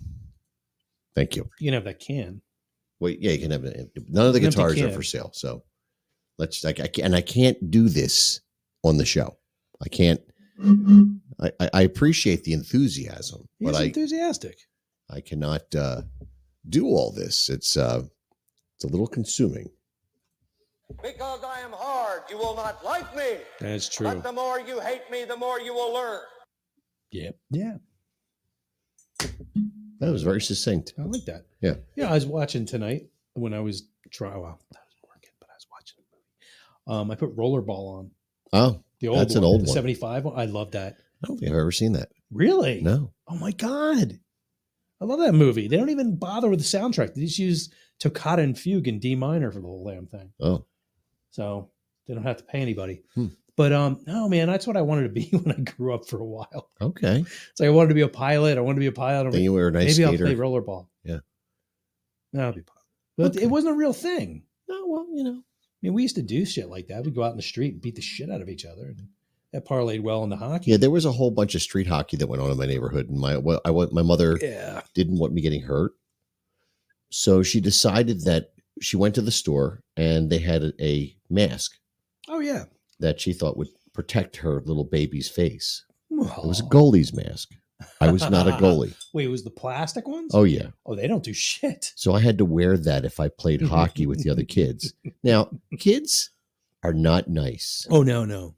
Thank you. You can have that can. Wait, yeah, you can have it. None of the guitars are for sale. So I can't do this on the show. I can't. I appreciate the enthusiasm, He's but enthusiastic. I cannot do all this. It's a little consuming. Because I am hard, you will not like me. That's true. But the more you hate me, the more you will learn. Yep. Yeah. That was very succinct. I like that. Yeah. Yeah, I was watching tonight when I was trying. Well, I was working, but I was watching a movie. I put Rollerball on. Oh, the old that's one, an old the one. 75 one. I love that. I don't think I've ever seen that. Really? No. Oh my God. I love that movie. They don't even bother with the soundtrack. They just use Toccata and Fugue in D minor for the whole damn thing. Oh. So they don't have to pay anybody. But no, man, that's what I wanted to be when I grew up for a while. Okay. It's like I wanted to be a pilot. I wanted to be a pilot. Then you were a nice maybe skater. I'll play rollerball. Yeah. No, I'll be a pilot. But it wasn't a real thing. No, well, I mean, we used to do shit like that. We'd go out in the street and beat the shit out of each other. And that parlayed well into hockey. Yeah, there was a whole bunch of street hockey that went on in my neighborhood, and my mother didn't want me getting hurt, so she decided that she went to the store and they had a mask. Oh yeah, that she thought would protect her little baby's face. It was a goalie's mask. I was not a goalie. Wait, it was the plastic ones? Oh yeah. Oh, they don't do shit. So I had to wear that if I played hockey with the other kids. Now, kids are not nice. Oh no.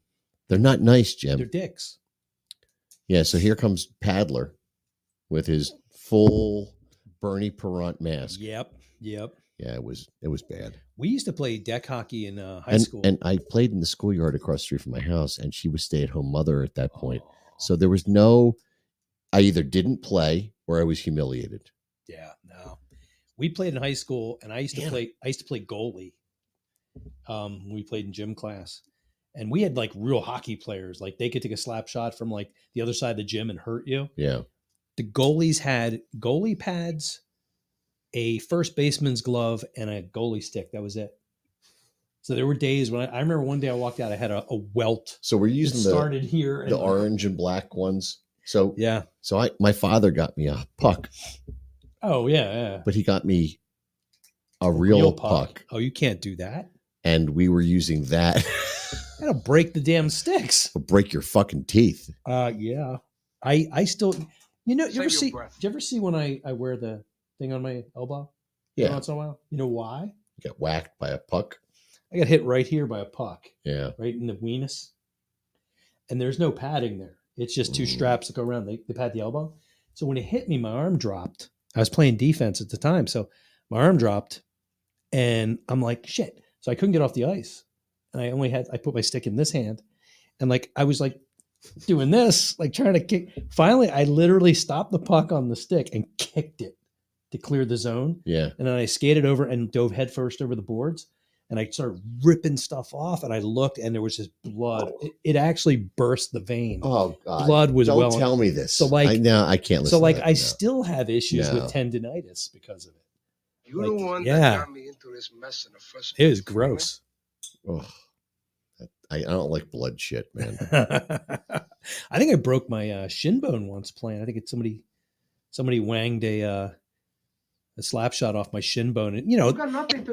They're not nice, Jim. They're dicks. Yeah, so here comes Paddler with his full Bernie Perrant mask. Yep. Yeah, it was bad. We used to play deck hockey in high school. And I played in the schoolyard across the street from my house, and she was stay-at-home mother at that point. So there was I either didn't play or I was humiliated. Yeah, no. We played in high school, and I used to play goalie. We played in gym class. And we had like real hockey players. Like they could take a slap shot from like the other side of the gym and hurt you. Yeah. The goalies had goalie pads, a first baseman's glove, and a goalie stick. That was it. So there were days when I remember one day I walked out, I had a welt. So we're using started here, the orange and black ones. So yeah. So my father got me a puck. Oh yeah. But he got me a real puck. Oh, you can't do that. And we were using that. That'll break the damn sticks. It'll break your fucking teeth. Yeah. I still, you ever see when I wear the thing on my elbow? Yeah. Once in a while. You know why? You get whacked by a puck. I got hit right here by a puck. Yeah. Right in the weenus. And there's no padding there. It's just two straps that go around. They pad the elbow. So when it hit me, my arm dropped I was playing defense at the time. So my arm dropped and I'm like, shit. So I couldn't get off the ice. And I put my stick in this hand. And like, I was like doing this, like trying to kick. Finally, I literally stopped the puck on the stick and kicked it to clear the zone. Yeah. And then I skated over and dove headfirst over the boards. And I started ripping stuff off. And I looked and there was just blood. It actually burst the vein. Oh, God. Blood was Don't tell me this. So like, I can't listen so like, to that. I No. still have issues with No. tendinitis because of it. You're the one yeah. that got me into this mess in the first place. It was gross. Oh, I don't like blood shit, man. I think I broke my shin bone once playing. I think it's somebody wanged a slap shot off my shin bone. And, you know,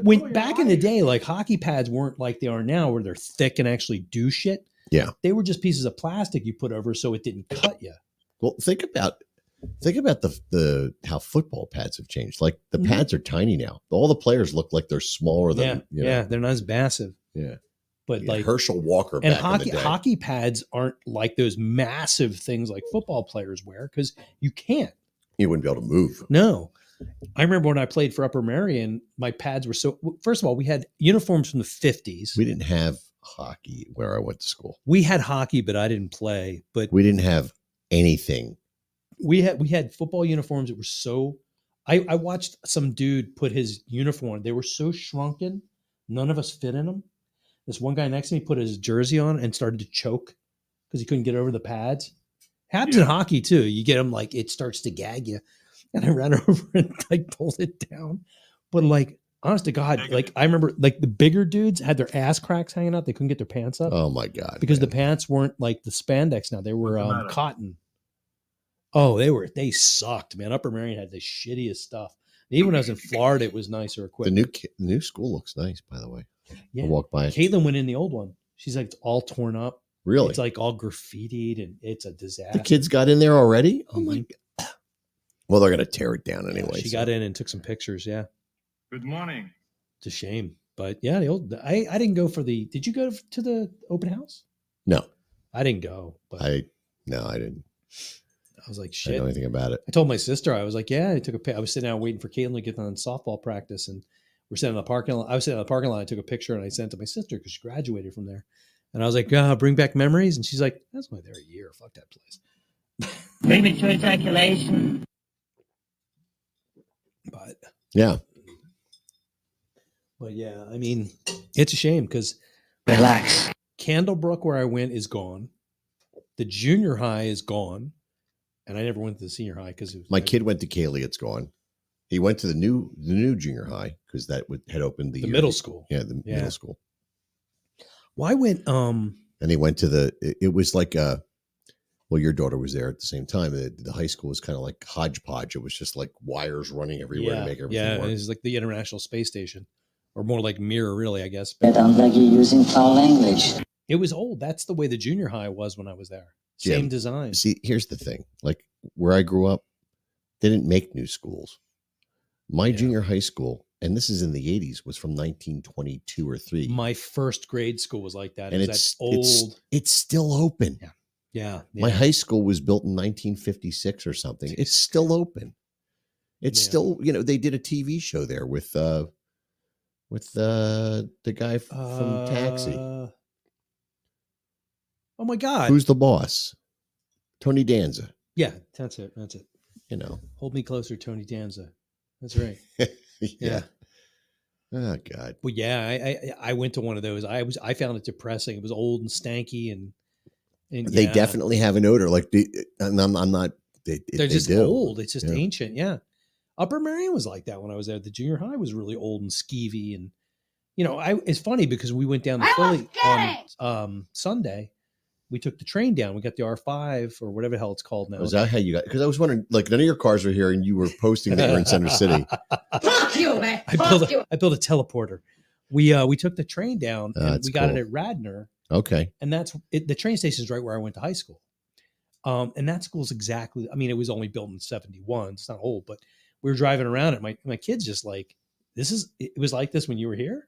when back in the day, like hockey pads weren't like they are now where they're thick and actually do shit. Yeah. They were just pieces of plastic you put over so it didn't cut you. Well, think about the how football pads have changed. Like the pads are tiny now. All the players look like they're smaller than they're not as massive. Yeah. But like Herschel Walker and back in the day. hockey pads aren't like those massive things like football players wear because you can't. You wouldn't be able to move. No. I remember when I played for Upper Marion, my pads were so. First of all, we had uniforms from the 50s. We didn't have hockey where I went to school. We had hockey, but I didn't play. But we didn't have anything. We had football uniforms that were so. I watched some dude put his uniform. They were so shrunken, none of us fit in them. This one guy next to me put his jersey on and started to choke because he couldn't get over the pads. Happens in hockey too. You get them like it starts to gag you. And I ran over and like pulled it down. But like, honest to God, like I remember like the bigger dudes had their ass cracks hanging out. They couldn't get their pants up. Oh my God. Because the pants weren't like the spandex now. They were cotton. Oh, they sucked, man. Upper Marion had the shittiest stuff. And even when I was in Florida, it was nicer equipment. The new school looks nice, by the way. Yeah. I walked by it. Caitlin went in the old one. She's like, it's all torn up. Really? It's like all graffitied and it's a disaster. The kids got in there already? Oh my God. Well, they're going to tear it down anyway. She got in and took some pictures. Yeah. Good morning. It's a shame. But yeah, I didn't go for did you go to the open house? No. I didn't go. But I didn't. I was like, I shit. didn't know anything about it. I told my sister, I was like, yeah, I was sitting out waiting for Caitlin to get on softball practice and we're sitting in the parking lot. I was sitting in the parking lot. I took a picture and I sent it to my sister because she graduated from there. And I was like, bring back memories. And she's like, that's why they're a year. Fuck that place. Premature ejaculation. But yeah. But yeah, I mean, it's a shame because relax. Candlebrook, where I went, is gone. The junior high is gone. And I never went to the senior high because my kid went to Cayley. It's gone. He went to the new junior high because that had opened the middle school. Yeah, the middle school. Well, I went. And he went to it was like well, your daughter was there at the same time. The high school was kind of like hodgepodge. It was just like wires running everywhere to make everything work. It was like the International Space Station, or more like Mirror, really, I guess. It sounds like you're using foul language. It was old. That's the way the junior high was when I was there. Same design. See, here's the thing. Like where I grew up, they didn't make new schools. My junior high school, and this is in the 80s, was from 1922 or 3. My first grade school was like that. And it's old. It's still open. Yeah. My high school was built in 1956 or something. It's still open. It's still, they did a TV show there with the guy from Taxi. Oh my God. Who's the boss? Tony Danza. Yeah, that's it. Hold Me Closer, Tony Danza. That's right. Yeah. Oh God. Well, yeah, I went to one of those. I found it depressing. It was old and stanky and they definitely have an odor. Like I'm not. They're just old. It's just ancient. Yeah. Upper Marion was like that when I was there. The junior high was really old and skeevy, and it's funny because we went down to Philly on Sunday. We took the train down. We got the R5 or whatever the hell it's called now. Was that how you got? Because I was wondering, like, none of your cars were here, and you were posting that you're in Center City. Fuck you, man. I built a teleporter. We took the train down, and we got it at Radnor. Okay, and that's it. The train station is right where I went to high school. And that school's exactly. I mean, it was only built in 71. It's not old, but we were driving around it. My kids just like it was like this when you were here.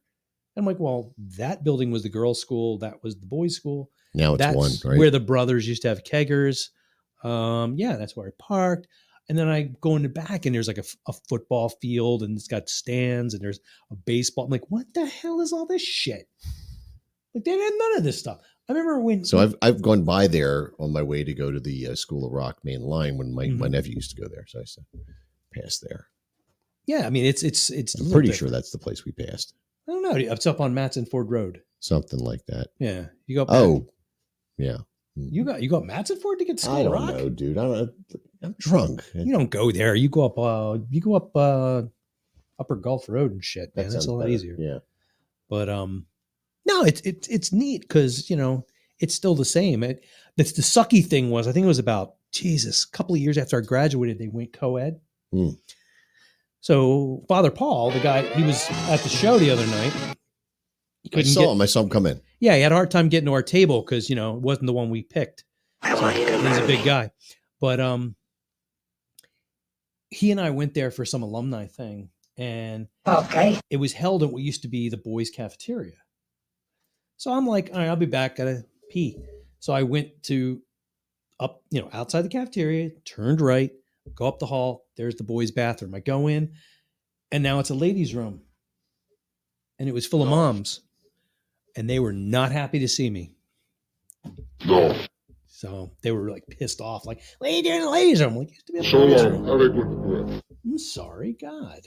I'm like, well, that building was the girls' school. That was the boys' school. Now it's one, right? Where the brothers used to have keggers. Yeah, that's where I parked. And then I go in the back and there's like a football field and it's got stands and there's a baseball. I'm like, what the hell is all this shit? Like they had none of this stuff. I remember when. So I've gone by there on my way to go to the School of Rock main line when my nephew used to go there. So I used to pass there. Yeah, I mean it's. I'm pretty sure that's the place we passed. I don't know. It's up on Matson Ford Road. Something like that. Yeah, you go. Oh, yeah. You got Matson Ford to get to School I of don't Rock? know, dude. I'm drunk. You don't go there. You go up. Upper Gulf Road and shit. Man, that's a lot easier. Yeah. But no, it's neat because it's still the same. The sucky thing was I think it was about a couple of years after I graduated, they went co-ed. So Father Paul, the guy, he was at the show the other night. I saw him come in. Yeah, he had a hard time getting to our table because, it wasn't the one we picked. So he's a big guy. But he and I went there for some alumni thing. And it was held at what used to be the boys' cafeteria. So I'm like, all right, I'll be back. Gotta pee. So I went outside the cafeteria, turned right, go up the hall. There's the boys' bathroom. I go in, and now it's a ladies' room. And it was full of moms. And they were not happy to see me. No. So they were like pissed off, like, what are you doing in the ladies' room? I'm like, used to be in the ladies' room. Have a good breath. I'm sorry, God.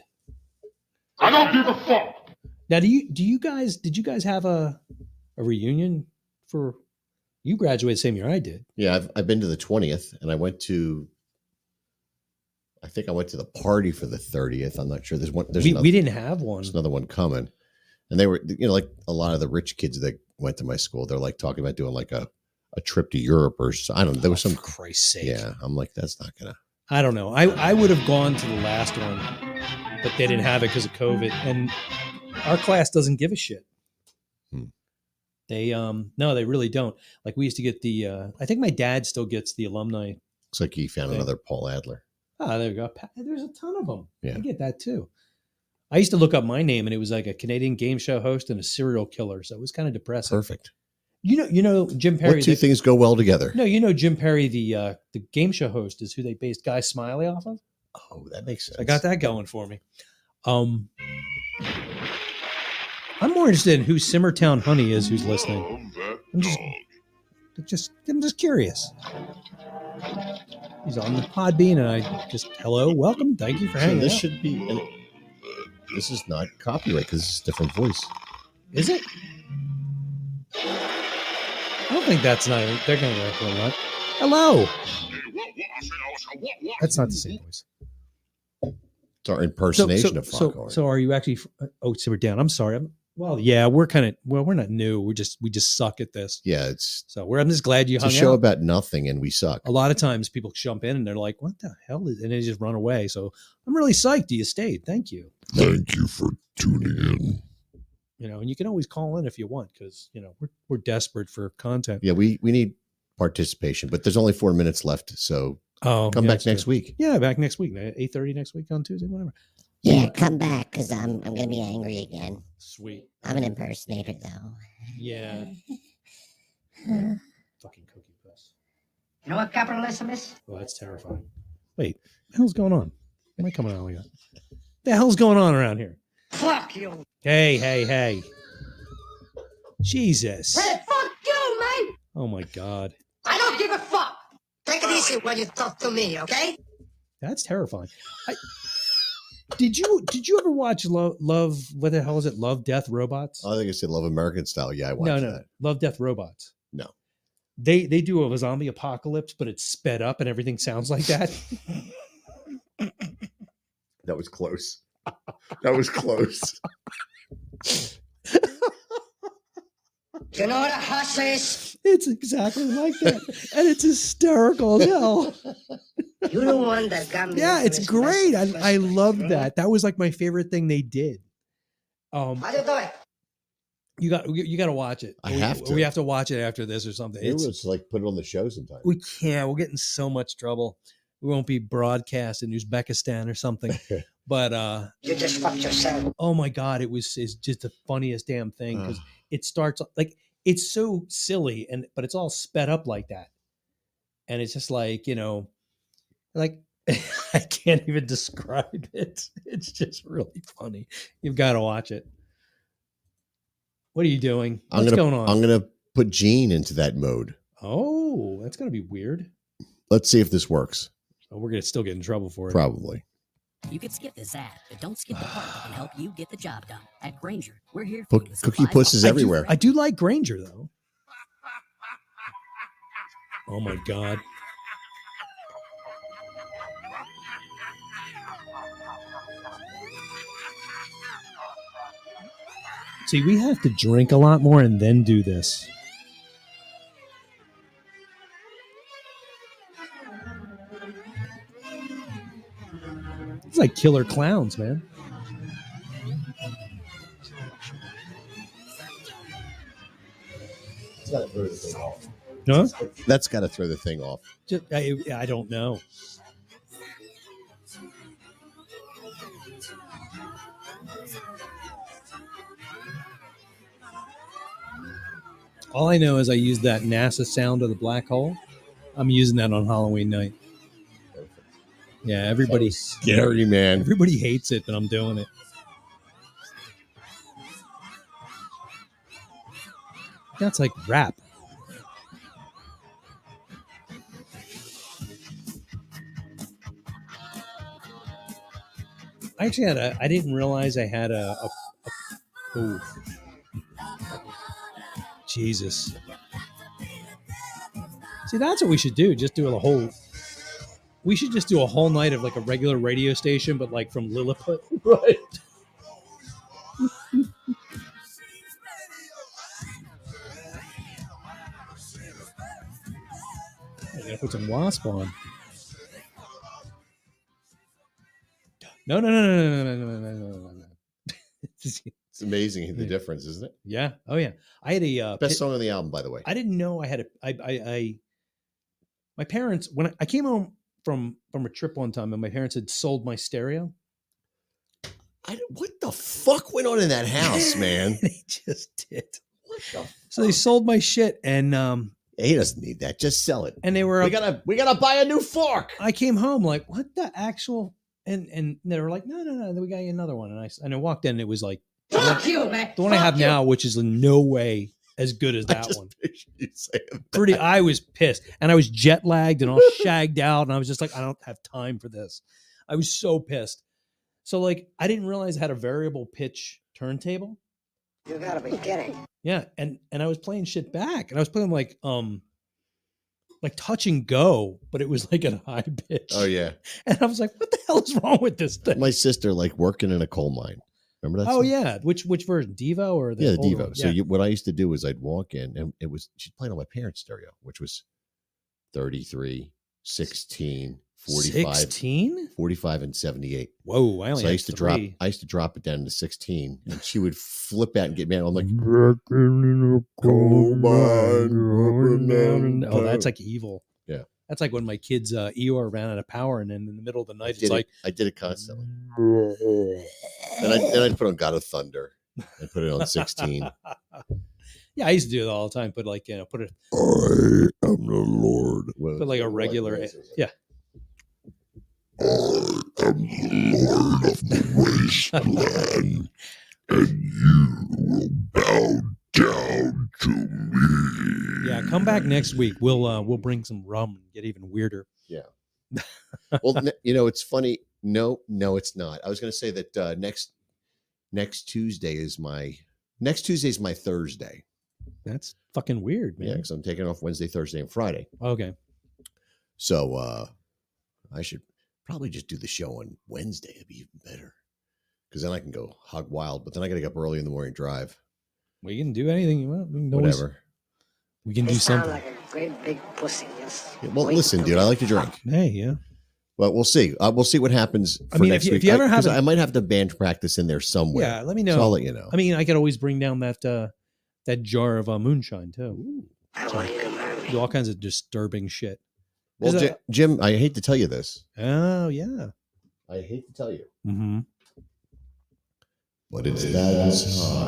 I don't give a fuck. Now, did you guys have a reunion for? You graduated the same year I did. Yeah, I've been to the 20th, and I think I went to the party for the 30th. I'm not sure. We didn't have one. There's another one coming, and they were like a lot of the rich kids that went to my school. They're like talking about doing like a trip to Europe or I don't know. There was some, for Christ's sake. Yeah, I'm like, that's not gonna. I don't know. I would have gone to the last one, but they didn't have it because of COVID, and our class doesn't give a shit. They no, they really don't. Like we used to get the. I think my dad still gets the alumni. Looks like he found another Paul Adler. Ah, there we go. There's a ton of them. Yeah. I get that too. I used to look up my name, and it was like a Canadian game show host and a serial killer, so it was kind of depressing. Perfect. You know Jim Perry. What two things go well together? No, Jim Perry, the game show host, is who they based Guy Smiley off of. Oh, that makes sense. I got that going for me. I'm more interested in who Simmertown Honey is, who's listening. I'm just curious. He's on the Podbean, and I just hello, welcome, thank you for hanging this out. should be. This is not copyright because it's a different voice. Is it? I don't think that's not. They're going to go for a lot. Hello. That's not the same voice. It's our impersonation of Foghorn. So are you actually? Oh, so we're down. I'm sorry. Well, yeah, we're not new. We just suck at this. Yeah, it's I'm just glad you it's hung a show out. about nothing, and we suck. A lot of times people jump in and they're like, "What the hell?" And they just run away. So I'm really psyched you stayed. Thank you. Thank you for tuning in. And you can always call in if you want because we're desperate for content. Yeah, we need participation, but there's only 4 minutes left, so come back next week. Yeah, back next week, 8:30 next week on Tuesday, whatever. Yeah, come back because I'm gonna be angry again. Sweet. I'm an impersonator though. Yeah. Fucking cookie puss. You know what capitalism is? Oh, that's terrifying. Wait, what the hell's going on? Am I coming out like that? The hell's going on around here? Fuck you. Hey. Jesus. Hey, fuck you, man. Oh my God. I don't give a fuck. Take it easy when you talk to me, okay? That's terrifying. Did you ever watch Love? What the hell is it? Love, Death, Robots? I think I said Love American Style. Yeah, I watched No. that. Love, Death, Robots. No. They do a zombie apocalypse, but it's sped up and everything sounds like that. That was close. That was close. You know what a huss is? It's exactly like that. And it's hysterical as hell. You're the one that got me. Yeah, into it's this great. mess. I love that. That was like my favorite thing they did. How do you do it? You got to watch it. I have to. We have to watch it after this or something. It was like put it on the show sometime. We can't. We'll get in so much trouble. We won't be broadcast in Uzbekistan or something. But You just fucked yourself. oh my God, it's just the funniest damn thing because it starts like it's so silly but it's all sped up like that. And it's just like, like I can't even describe it. It's just really funny. You've got to watch it. What are you doing? What's going on? I'm gonna put Gene into that mode. Oh, that's gonna be weird. Let's see if this works. Oh, we're gonna still get in trouble for it. Probably. You can skip this ad, but don't skip the part that can help you get the job done. At Grainger, we're here for But you with Cookie supplies Puss is all- everywhere. I do like Grainger though. Oh my god. See, we have to drink a lot more and then do this. It's like Killer Clowns, man. Huh? That's got to throw the thing off. Just, I don't know. All I know is I used that NASA sound of the black hole. I'm using that on Halloween night. Yeah, everybody Scary, man. Everybody hates it, but I'm doing it. That's like rap. I actually had I didn't realize I had oh, Jesus. See, that's what we should do. Just do we should just do a whole night of like a regular radio station, but like from Lilliput. Right. I gotta put some wasp on. No. It's amazing the difference, isn't it? Yeah. Oh yeah. I had a best song on the album, by the way. I didn't know I had my parents, when I came home from a trip one time, and my parents had sold my stereo. What the fuck went on in that house, man? They just did. So they sold my shit, and he doesn't need that. Just sell it. And they were we gotta buy a new fork. I came home like, what the actual? And they were like, no, we got you another one. And I walked in, and it was like, Fuck you, man. The one I have now, which is in no way as good as that one. Pretty. I was pissed, and I was jet lagged and all shagged out, and I was just like, I don't have time for this. I was so pissed. So like, I didn't realize I had a variable pitch turntable. You gotta be kidding. Yeah, and I was playing shit back, and I was playing like touch and go, but it was like at a high pitch. Oh yeah. And I was like, what the hell is wrong with this thing? My sister like working in a coal mine. Remember that? Oh song? Yeah. Which version? Devo or the the older Devo. one? So Yeah. what I used to do is I'd walk in, and it was she's playing on my parents' stereo, which was 33, 16, 45, 16? 45, and 78. Whoa! I only So I had used to 3. I used to drop it down to 16, and she would flip out and get mad. I'm like, oh, that's like evil. Yeah. That's like when my kids' Eeyore ran out of power, and then in the middle of the night, it's like I did it constantly. Then I'd put on God of Thunder. I put it on 16. Yeah, I used to do it all the time. Put like put it. I am the Lord. Put like a regular. Yeah. I am the Lord of the wasteland, and you will bow down to me. Yeah, come back next week. We'll bring some rum and get even weirder. Yeah. Well, it's funny. No, it's not. I was going to say that next Tuesday is my Thursday. That's fucking weird, man. Yeah, because I'm taking off Wednesday, Thursday, and Friday. Okay. So I should probably just do the show on Wednesday. It'd be even better, because then I can go hog wild. But then I got to get up early in the morning, drive. We can do anything you want. Whatever. We can They do sound something. like a great big pussy. Yes. Yeah, well, listen, dude, I like to drink. Hey, yeah. But we'll see. We'll see what happens. For I mean, next if week. you ever have, I might have the band practice in there somewhere. Yeah, let me know. So I'll let you know. I mean, I could always bring down that jar of moonshine too. So, do all kinds of disturbing shit. Well, Jim, I hate to tell you this. Oh yeah, I hate to tell you. Mm-hmm. But it's that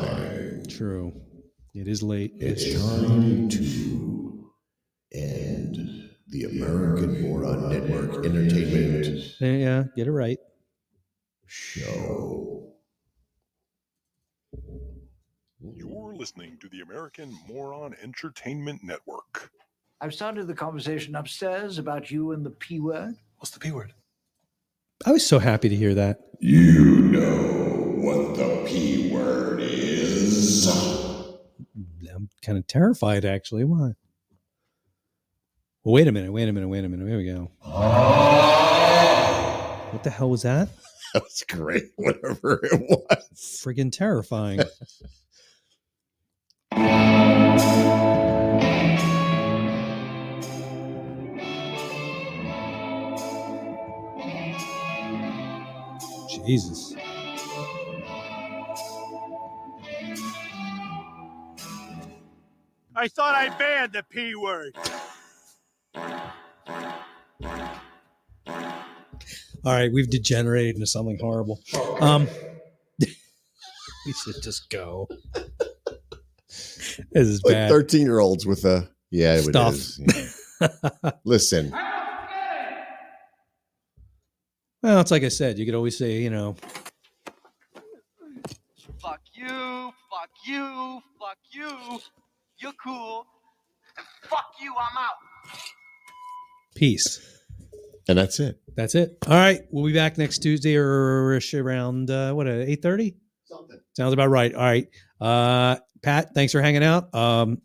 time. True. It is late. It's time to end The American Moron Network Entertainment Yeah, get it right. Show. You're listening to the American Moron Entertainment Network. I've started the conversation upstairs about you and the P word. What's the P word? I was so happy to hear that. You know what the P word is? I'm kind of terrified, actually. Why? Well, wait a minute. Here we go. What the hell was that? That was great. Whatever it was. Friggin' terrifying. Jesus. I thought I banned the P word. All right, we've degenerated into something horrible. We should just go. This is like bad. 13-year-olds with a Stuff. It is. Yeah. Listen. Well, it's like I said, you could always say, you know. Fuck you, fuck you, fuck you. You're cool. And fuck you, I'm out. Peace. And that's it. That's it. All right. We'll be back next Tuesday or around, 8:30? Something. Sounds about right. All right. Pat, thanks for hanging out.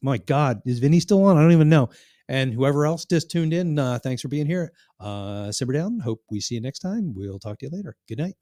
My God, is Vinny still on? I don't even know. And whoever else just tuned in, thanks for being here. Simmer down. Hope we see you next time. We'll talk to you later. Good night.